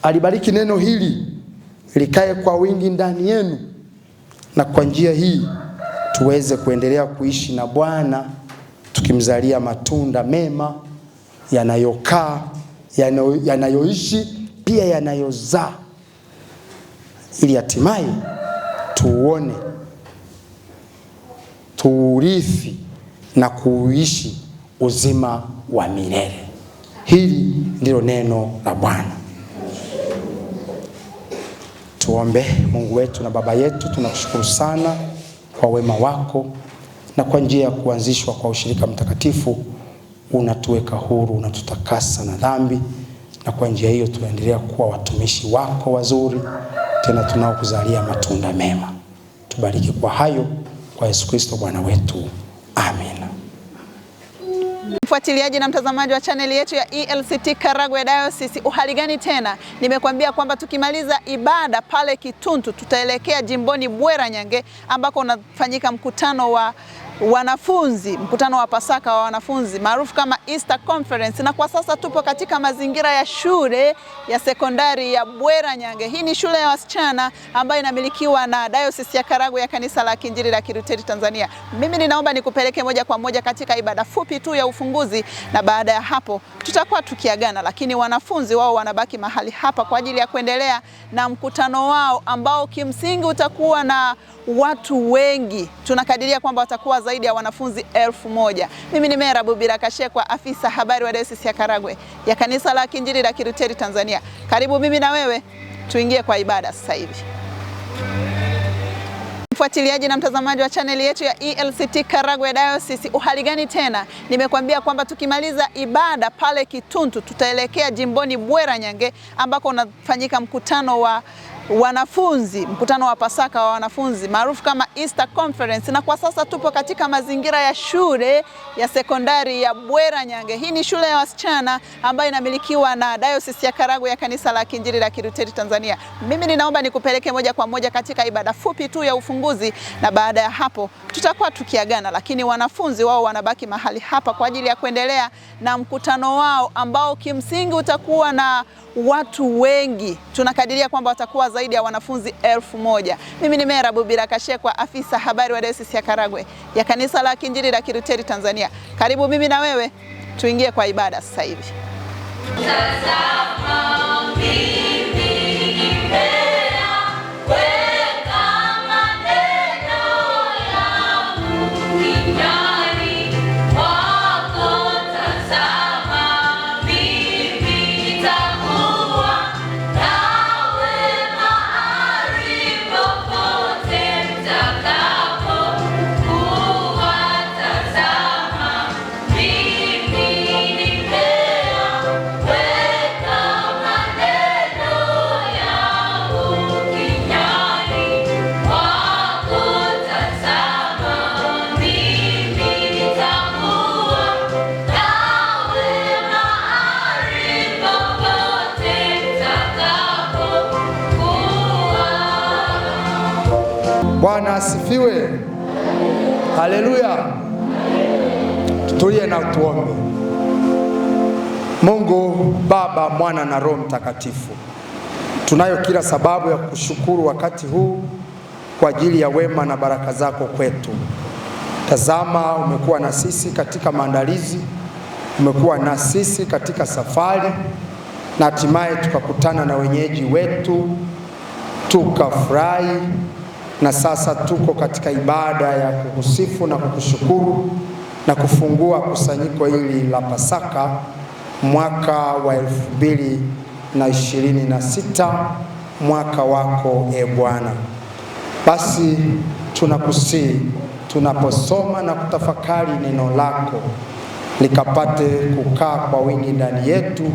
S3: Alibariki neno hili likae kwa wingi ndani yenu, na kwa njia hii tuweze kuendelea kuishi na Bwana tukimzalia matunda mema yanayokaa, yanayoishi, pia yanayozaa, ili hatimaye tuone, tuurithi na kuishi uzima wa milele. Hili ndilo neno la Bwana. Tuombe. Mungu wetu na Baba yetu, tunakushukuru sana kwa wema wako, na kwa njia ya kuanzishwa kwa ushirika mtakatifu unatuweka huru, unatutakasa na dhambi, na kwa njia hiyo tunaendelea kuwa watumishi wako wazuri, tena tunaokuzalia matunda mema. Tubariki kwa hayo, kwa Yesu Kristo Bwana wetu. Amen.
S1: Mfuatiliaji na mtazamaji wa chaneli yetu ya ELCT Karagwe Diocese, uhali gani tena? Nimekuambia kwamba tukimaliza ibada pale Kituntu tutaelekea jimboni Bweranyange ambako unafanyika mkutano wa wanafunzi, mkutano wa Pasaka wa wanafunzi maarufu kama Easter Conference, na kwa sasa tupo katika mazingira ya shule ya sekondari ya Bweranyange. Hii ni shule ya wasichana ambayo inamilikiwa na Diocese ya Karagwe ya Kanisa la Kiinjili la Kilutheri Tanzania. Mimi ninaomba nikupeleke moja kwa moja katika ibada fupi tu ya ufunguzi, na baada ya hapo tutakuwa tukiagana, lakini wanafunzi wao wanabaki mahali hapa kwa ajili ya kuendelea na mkutano wao ambao kimsingi utakuwa na watu wengi. Tunakadiria kwamba watakuwa zaidi ya wanafunzi 1000. Mimi ni Mera Bubira Kashekwa, afisa habari wa Diocese ya Karagwe ya Kanisa la Kiinjili la Kilutheri Tanzania. Karibu mimi na wewe tuingie kwa ibada sasa hivi. Mfuatiliaji na mtazamaji wa chaneli yetu ya ELCT Karagwe Diocese, uhali gani tena? Nimekuambia kwamba tukimaliza ibada pale Kituntu tutaelekea jimboni Bweranyange ambako unafanyika mkutano wa wanafunzi, mkutano wa Pasaka wa wanafunzi maarufu kama Easter Conference, na kwa sasa tupo katika mazingira ya shule ya sekondari ya Bweranyange. Hii ni shule ya wasichana ambayo inamilikiwa na Diocese ya Karagwe ya Kanisa la Kiinjili la Kilutheri Tanzania. Mimi ninaomba nikupeleke moja kwa moja katika ibada fupi tu ya ufunguzi, na baada ya hapo tutakuwa tukiagana, lakini wanafunzi wao wanabaki mahali hapa kwa ajili ya kuendelea na mkutano wao ambao kimsingi utakuwa na watu wengi. Tunakadiria kwamba watakuwa zaidi ya wanafunzi 1000. Mimi ni Mera Bubira Kashekwa, afisa habari wa Diocese ya Karagwe ya Kanisa la Kiinjili la Kilutheri Tanzania. Karibu mimi na wewe tuingie kwa ibada sasa hivi.
S3: Bwana asifiwe. Haleluya. Tutulie na tuombe. Mungu Baba, Mwana na Roho Mtakatifu, tunayo kila sababu ya kushukuru wakati huu kwa ajili ya wema na baraka zako kwetu. Tazama, umekuwa na sisi katika maandalizi, umekuwa na sisi katika safari, na hatimaye tukakutana na wenyeji wetu, tukafurahi, na sasa tuko katika ibada ya kukusifu na kukushukuru na kufungua kusanyiko hili la Pasaka mwaka wa 2026, mwaka wako Bwana. Basi tunakusihi, tunaposoma na kutafakari neno lako, likapate kukaa kwa wingi ndani yetu,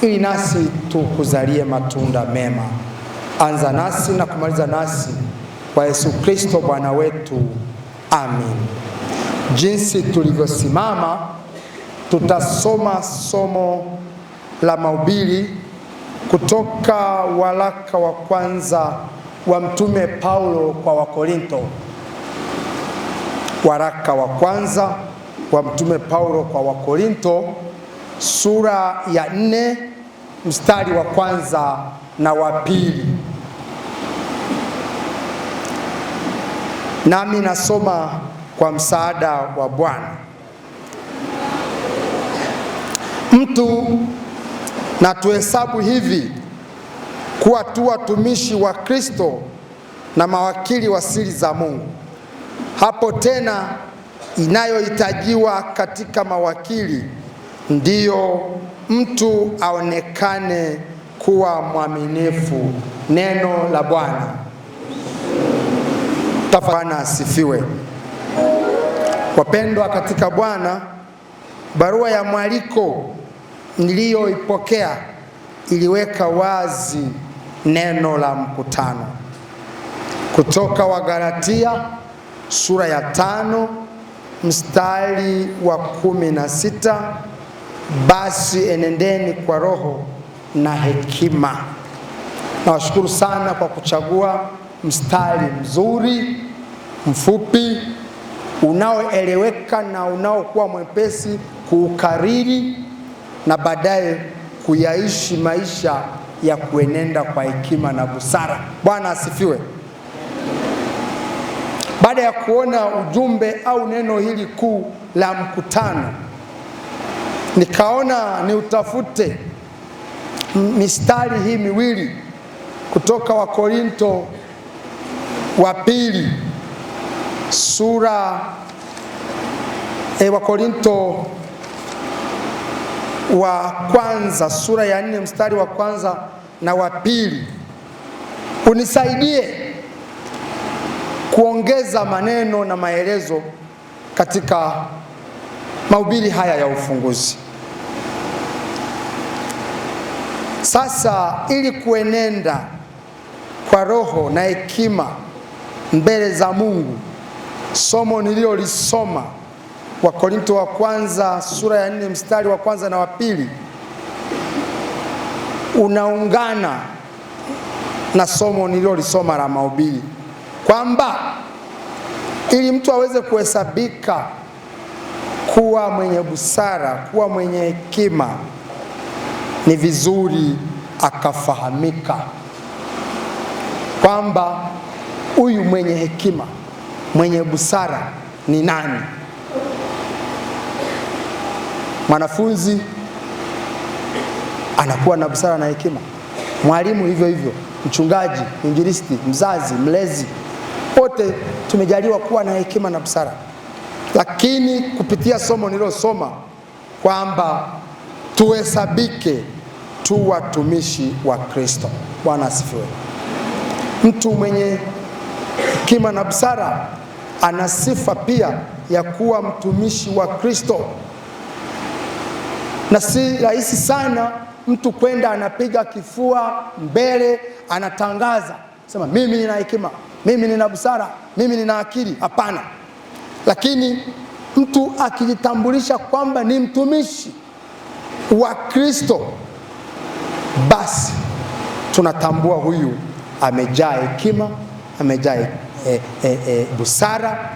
S3: ili nasi tukuzalie matunda mema. Anza nasi na kumaliza nasi, kwa Yesu Kristo Bwana wetu. Amin. Jinsi tulivyosimama, tutasoma somo la mahubiri kutoka waraka wa kwanza wa Mtume Paulo kwa Wakorinto. Waraka wa kwanza wa Mtume Paulo kwa Wakorinto, sura ya 4 mstari wa kwanza na wa pili. Nami nasoma kwa msaada wa Bwana. Mtu na tuhesabu hivi kuwa tu watumishi wa Kristo na mawakili wa siri za Mungu. Hapo tena inayohitajiwa katika mawakili ndiyo mtu aonekane kuwa mwaminifu. Neno la Bwana. Bwana asifiwe. Wapendwa katika Bwana, barua ya mwaliko niliyoipokea iliweka wazi neno la mkutano. Kutoka Wagalatia sura ya 5 mstari wa 16, basi enendeni kwa roho na hekima. Nawashukuru sana kwa kuchagua mstari mzuri, mfupi, unaoeleweka na unaokuwa mwepesi kuukariri na baadaye kuyaishi maisha ya kuenenda kwa hekima na busara. Bwana asifiwe. Baada ya kuona ujumbe au neno hili kuu la mkutano, nikaona ni utafute mistari hii miwili kutoka Wakorinto wa pili sura Wakorinto wa kwanza sura ya 4 mstari wa kwanza na wa pili. Unisaidie kuongeza maneno na maelezo katika mahubiri haya ya ufunguzi. Sasa ili kuenenda kwa roho na hekima mbele za Mungu, somo nililolisoma Wakorinto wa kwanza sura ya 4 mstari wa kwanza na wa pili unaungana na somo nililolisoma la mahubiri, kwamba ili mtu aweze kuhesabika kuwa mwenye busara, kuwa mwenye hekima, ni vizuri akafahamika kwamba huyu mwenye hekima, mwenye busara ni nani. Mwanafunzi anakuwa na busara na hekima, mwalimu hivyo hivyo, mchungaji, mwinjilisti, mzazi, mlezi, wote tumejaliwa kuwa na hekima na busara. Lakini kupitia somo nililosoma kwamba tuhesabike tu watumishi wa Kristo. Bwana asifiwe. Mtu mwenye hekima na busara ana sifa pia ya kuwa mtumishi wa Kristo. Na si rahisi sana mtu kwenda anapiga kifua mbele, anatangaza, sema mimi nina hekima, mimi nina busara, mimi nina akili. Hapana. Lakini mtu akijitambulisha kwamba ni mtumishi wa Kristo, basi tunatambua huyu amejaa hekima, amejaa busara,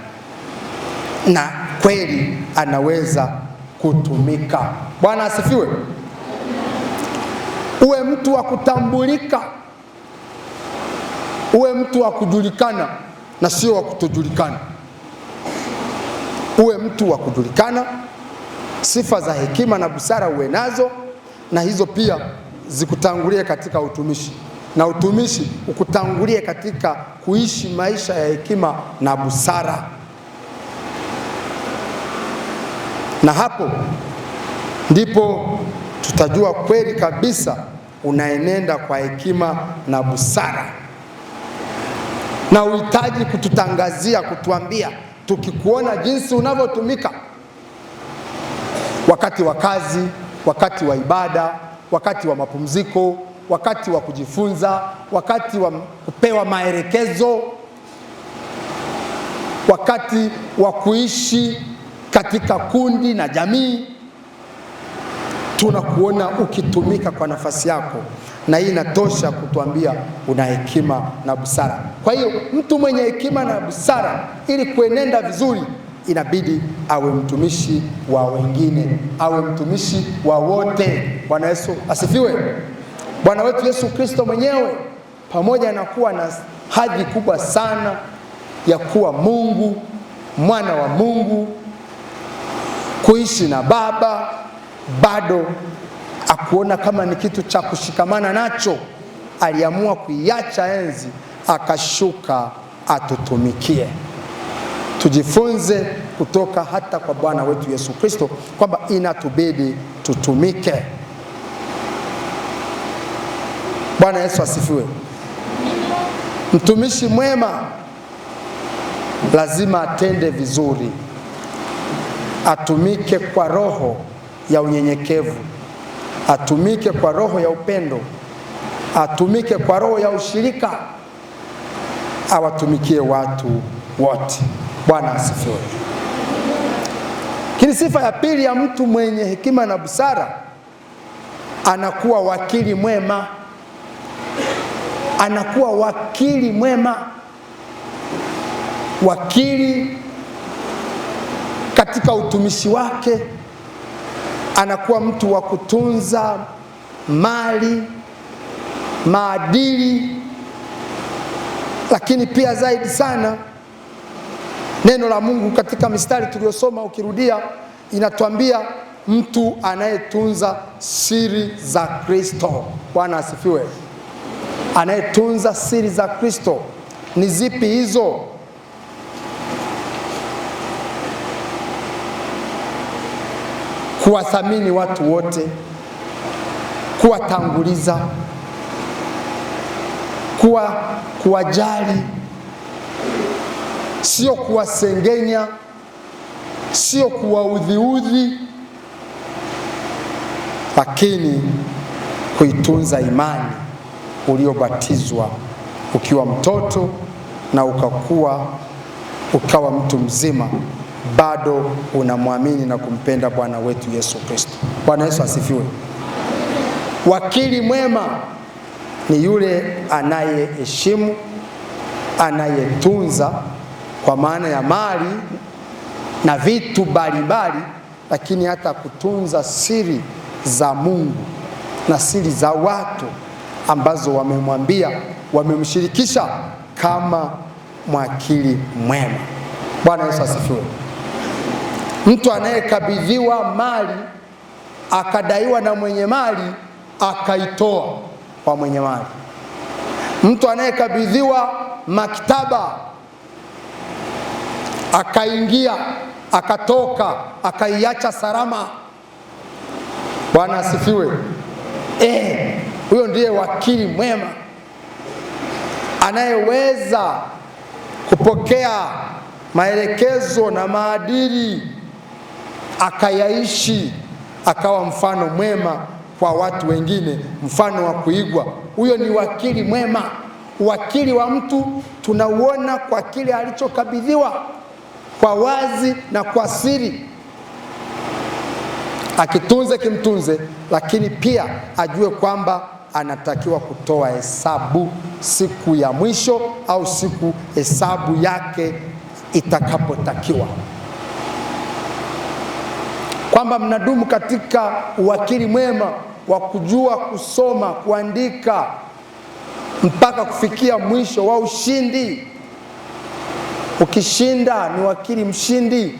S3: na kweli anaweza kutumika. Bwana asifiwe. Uwe mtu wa kutambulika, uwe mtu wa kujulikana na sio wa kutojulikana. Uwe mtu wa kujulikana, sifa za hekima na busara uwe nazo, na hizo pia zikutangulie katika utumishi, na utumishi ukutangulie katika kuishi maisha ya hekima na busara. Na hapo ndipo tutajua kweli kabisa unaenenda kwa hekima na busara. Na uhitaji kututangazia, kutuambia, tukikuona jinsi unavyotumika wakati wa kazi, wakati wa ibada, wakati wa mapumziko, wakati wa kujifunza, wakati wa kupewa maelekezo, wakati wa kuishi katika kundi na jamii, tunakuona ukitumika kwa nafasi yako, na hii inatosha kutuambia una hekima na busara. Kwa hiyo mtu mwenye hekima na busara, ili kuenenda vizuri, inabidi awe mtumishi wa wengine, awe mtumishi wa wote. Bwana Yesu asifiwe. Bwana wetu Yesu Kristo mwenyewe, pamoja na kuwa na hadhi kubwa sana ya kuwa Mungu, mwana wa Mungu, kuishi na Baba, bado akuona kama ni kitu cha kushikamana nacho. Aliamua kuiacha enzi, akashuka atutumikie. Tujifunze kutoka hata kwa Bwana wetu Yesu Kristo kwamba inatubidi tutumike. Bwana Yesu asifiwe. Mtumishi mwema lazima atende vizuri, atumike kwa roho ya unyenyekevu, atumike kwa roho ya upendo, atumike kwa roho ya ushirika, awatumikie watu wote. Bwana asifiwe. Lakini sifa ya pili ya mtu mwenye hekima na busara, anakuwa wakili mwema. Anakuwa wakili mwema. Wakili katika utumishi wake, anakuwa mtu wa kutunza mali, maadili, lakini pia zaidi sana neno la Mungu katika mistari tuliyosoma, ukirudia, inatuambia mtu anayetunza siri za Kristo. Bwana asifiwe. Anayetunza siri za Kristo. Ni zipi hizo? Kuwathamini watu wote, kuwatanguliza, kuwajali, sio kuwasengenya, sio kuwaudhiudhi, lakini kuitunza imani uliobatizwa ukiwa mtoto na ukawa mtu mzima, bado unamwamini na kumpenda Bwana wetu Yesu Kristo. Bwana Yesu asifiwe. Wakili mwema ni yule anayeheshimu, anayetunza kwa maana ya mali na vitu mbalimbali, lakini hata kutunza siri za Mungu na siri za watu ambazo wamemwambia, wamemshirikisha kama mwakili mwema. Bwana Yesu asifiwe. Mtu anayekabidhiwa mali, akadaiwa na mwenye mali, akaitoa kwa mwenye mali. Mtu anayekabidhiwa maktaba, akaingia, akatoka, akaiacha salama. Bwana asifiwe. Huyo ndiye wakili mwema, anayeweza kupokea maelekezo na maadili, akayaishi, akawa mfano mwema kwa watu wengine, mfano wa kuigwa. Huyo ni wakili mwema. Wakili wa mtu tunauona kwa kile alichokabidhiwa, kwa wazi na kwa siri. Akitunze kimtunze, lakini pia ajue kwamba anatakiwa kutoa hesabu siku ya mwisho au siku hesabu yake itakapotakiwa. Kwamba mnadumu katika uwakili mwema wa kujua kusoma, kuandika mpaka kufikia mwisho wa ushindi. Ukishinda ni wakili mshindi.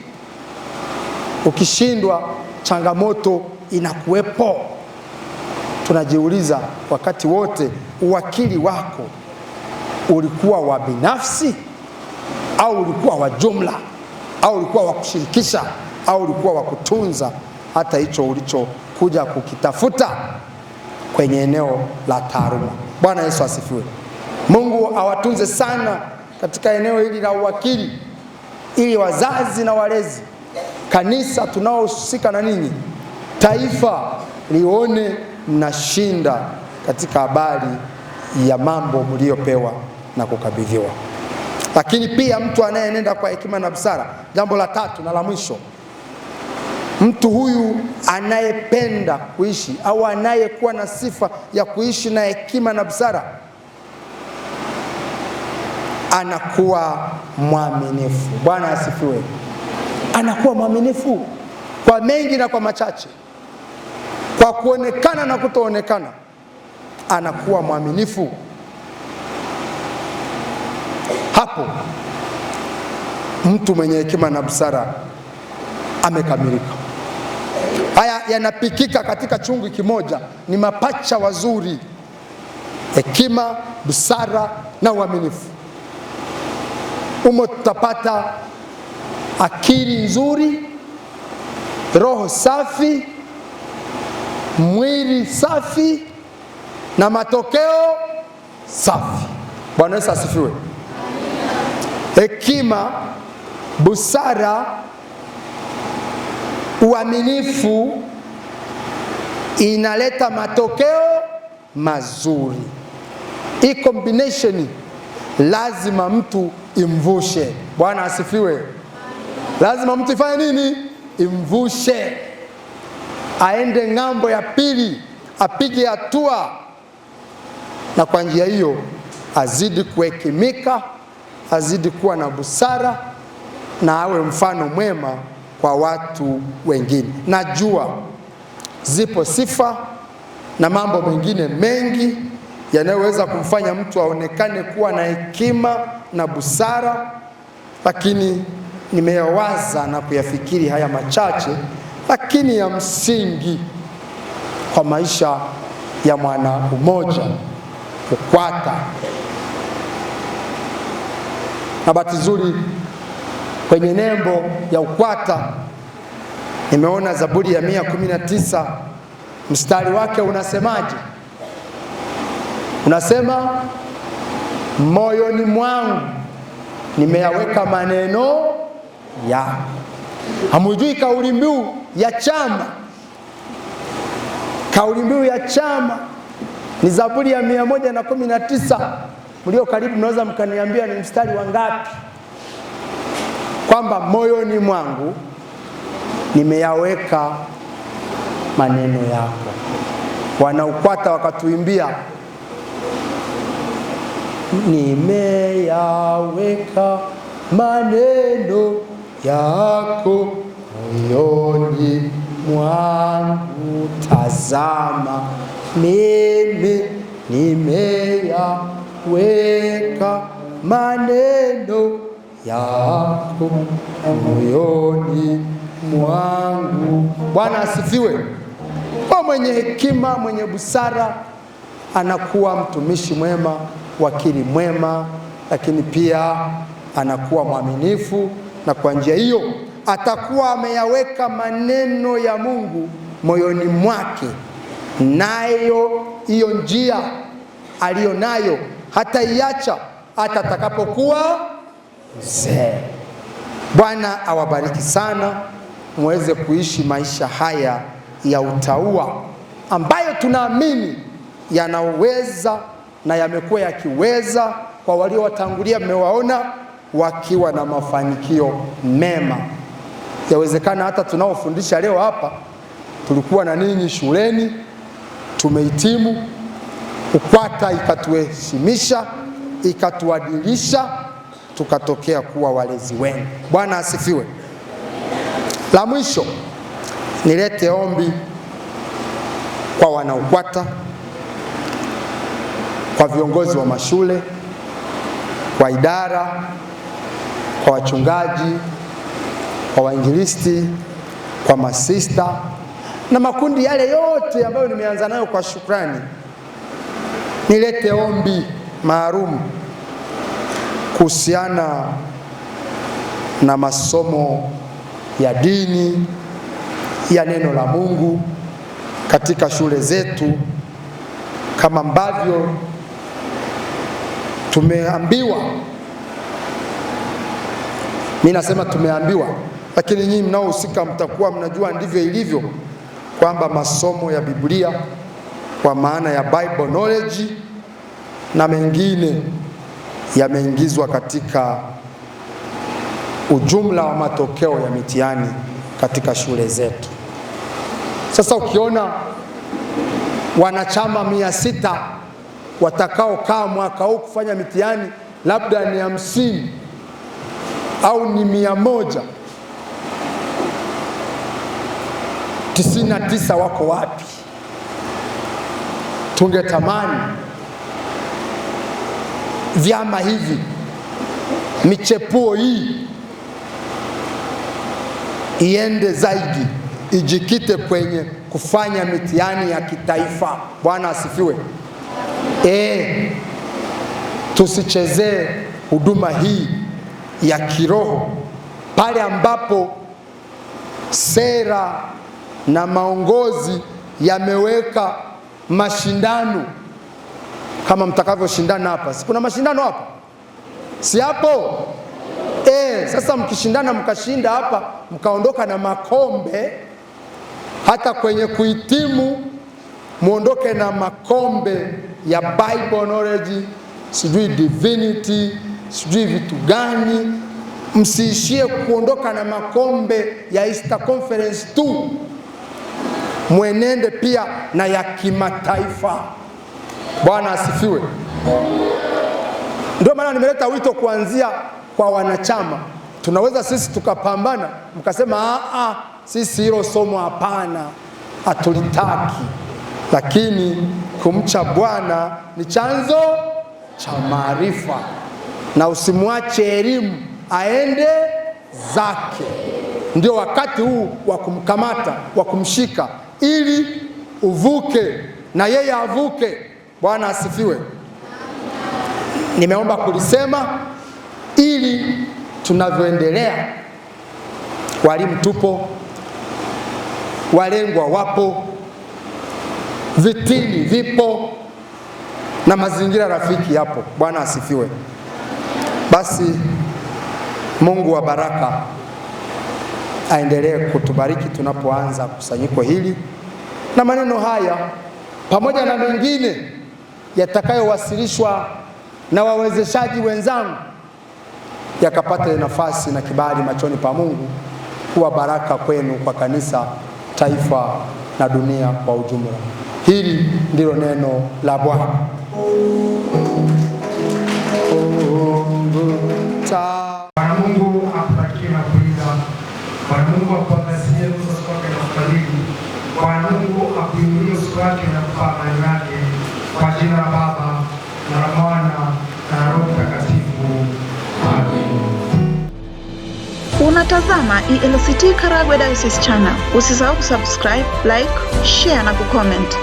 S3: Ukishindwa changamoto inakuwepo. Tunajiuliza wakati wote, uwakili wako ulikuwa wa binafsi au ulikuwa wa jumla au ulikuwa wa kushirikisha au ulikuwa wa kutunza hata hicho ulichokuja kukitafuta kwenye eneo la taaluma. Bwana Yesu asifiwe. Mungu awatunze sana katika eneo hili la uwakili, ili wazazi na walezi, kanisa tunaohusika na ninyi, taifa lione mnashinda katika habari ya mambo mliopewa na kukabidhiwa. Lakini pia mtu anayenenda kwa hekima na busara, jambo la tatu na la mwisho, mtu huyu anayependa kuishi au anayekuwa na sifa ya kuishi na hekima na busara, anakuwa mwaminifu. Bwana asifiwe. Anakuwa mwaminifu kwa mengi na kwa machache, kwa kuonekana na kutoonekana, anakuwa mwaminifu. Hapo mtu mwenye hekima na busara amekamilika. Haya yanapikika katika chungu kimoja, ni mapacha wazuri: hekima, busara na uaminifu. Umo tutapata akili nzuri, roho safi, mwili safi na matokeo safi. Bwana Yesu asifiwe. Hekima, busara, uaminifu inaleta matokeo mazuri. Hii combination lazima mtu imvushe. Bwana asifiwe. Lazima mtu ifanye nini? Imvushe, aende ng'ambo ya pili, apige hatua, na kwa njia hiyo azidi kuhekimika, azidi kuwa na busara, na awe mfano mwema kwa watu wengine. Najua zipo sifa na mambo mengine mengi yanayoweza kumfanya mtu aonekane kuwa na hekima na busara, lakini nimeyawaza na kuyafikiri haya machache, lakini ya msingi kwa maisha ya mwana mmoja, UKWATA. Na bahati nzuri kwenye nembo ya UKWATA nimeona Zaburi ya 119 mstari wake unasemaje? Unasema, moyoni mwangu nimeyaweka maneno yako. Hamujui kauli mbiu ya chama? Kauli mbiu ya chama ni Zaburi ya 119. Mlio karibu mnaweza mkaniambia ni mstari wa ngapi? Kwamba moyoni mwangu nimeyaweka maneno yako. Wana UKWATA wakatuimbia, nimeyaweka maneno yako moyoni mwangu, tazama mimi nimeyaweka maneno yako moyoni mwangu. Bwana asifiwe. Kwa mwenye hekima, mwenye busara, anakuwa mtumishi mwema, wakili mwema, lakini pia anakuwa mwaminifu, na kwa njia hiyo atakuwa ameyaweka maneno ya Mungu moyoni mwake, nayo hiyo njia aliyonayo hata iacha hata atakapokuwa mzee. Bwana awabariki sana, muweze kuishi maisha haya ya utauwa ambayo tunaamini yanaweza na yamekuwa yakiweza kwa waliowatangulia. Mmewaona wakiwa na mafanikio mema. Yawezekana hata tunaofundisha leo hapa tulikuwa na ninyi shuleni, tumehitimu, UKWATA ikatuheshimisha, ikatuadilisha, tukatokea kuwa walezi wenu. Bwana asifiwe. La mwisho, nilete ombi kwa wana UKWATA, kwa viongozi wa mashule, kwa idara, kwa wachungaji, kwa wainjilisti, kwa masista na makundi yale yote ambayo nimeanza nayo kwa shukrani. Nilete ombi maalum kuhusiana na masomo ya dini ya neno la Mungu katika shule zetu, kama ambavyo tumeambiwa. Mimi nasema tumeambiwa, lakini nyinyi mnaohusika mtakuwa mnajua ndivyo ilivyo, kwamba masomo ya Biblia kwa maana ya Bible knowledge na mengine yameingizwa katika ujumla wa matokeo ya mitihani katika shule zetu. Sasa ukiona wanachama 600 watakaokaa mwaka huu kufanya mitihani labda ni 50 au ni 100, 99 wako wapi? Tungetamani vyama hivi, michepuo hii iende zaidi, ijikite kwenye kufanya mitihani ya kitaifa. Bwana asifiwe. Tusichezee huduma hii ya kiroho pale ambapo sera na maongozi yameweka mashindano kama mtakavyoshindana hapa. Si kuna mashindano hapa? Si hapo? Sasa mkishindana mkashinda hapa, mkaondoka na makombe, hata kwenye kuhitimu muondoke na makombe ya Bible knowledge, sijui divinity, sijui vitu gani. Msiishie kuondoka na makombe ya Easter Conference tu, mwenende pia na ya kimataifa. Bwana asifiwe. Ndio maana nimeleta wito kuanzia kwa wanachama. Tunaweza sisi tukapambana, mkasema sisi hilo somo hapana, hatulitaki. Lakini kumcha Bwana ni chanzo cha maarifa, na usimwache elimu aende zake. Ndio wakati huu wa kumkamata, wa kumshika, ili uvuke na yeye avuke. Bwana asifiwe. Nimeomba kulisema ili tunavyoendelea, walimu tupo, walengwa wapo, vitini vipo na mazingira rafiki yapo. Bwana asifiwe. Basi Mungu wa baraka aendelee kutubariki tunapoanza kusanyiko hili, na maneno haya pamoja na mengine yatakayowasilishwa na wawezeshaji wenzangu yakapata nafasi na kibali machoni pa Mungu kuwa baraka kwenu, kwa kanisa, taifa na dunia kwa ujumla. Hili ndilo neno la Bwana.
S4: Bwana Mungu akubariki na kulinda. Bwana Mungu akuangazie uso wake na kufadhili. Bwana Mungu akuinulie uso wake na kupa amani yake. Kwa jina la Baba na la Mwana na Roho Mtakatifu. Amen.
S1: Unatazama ELCT Karagwe Diocese Channel. Usisahau kusubscribe, like, share na kucomment.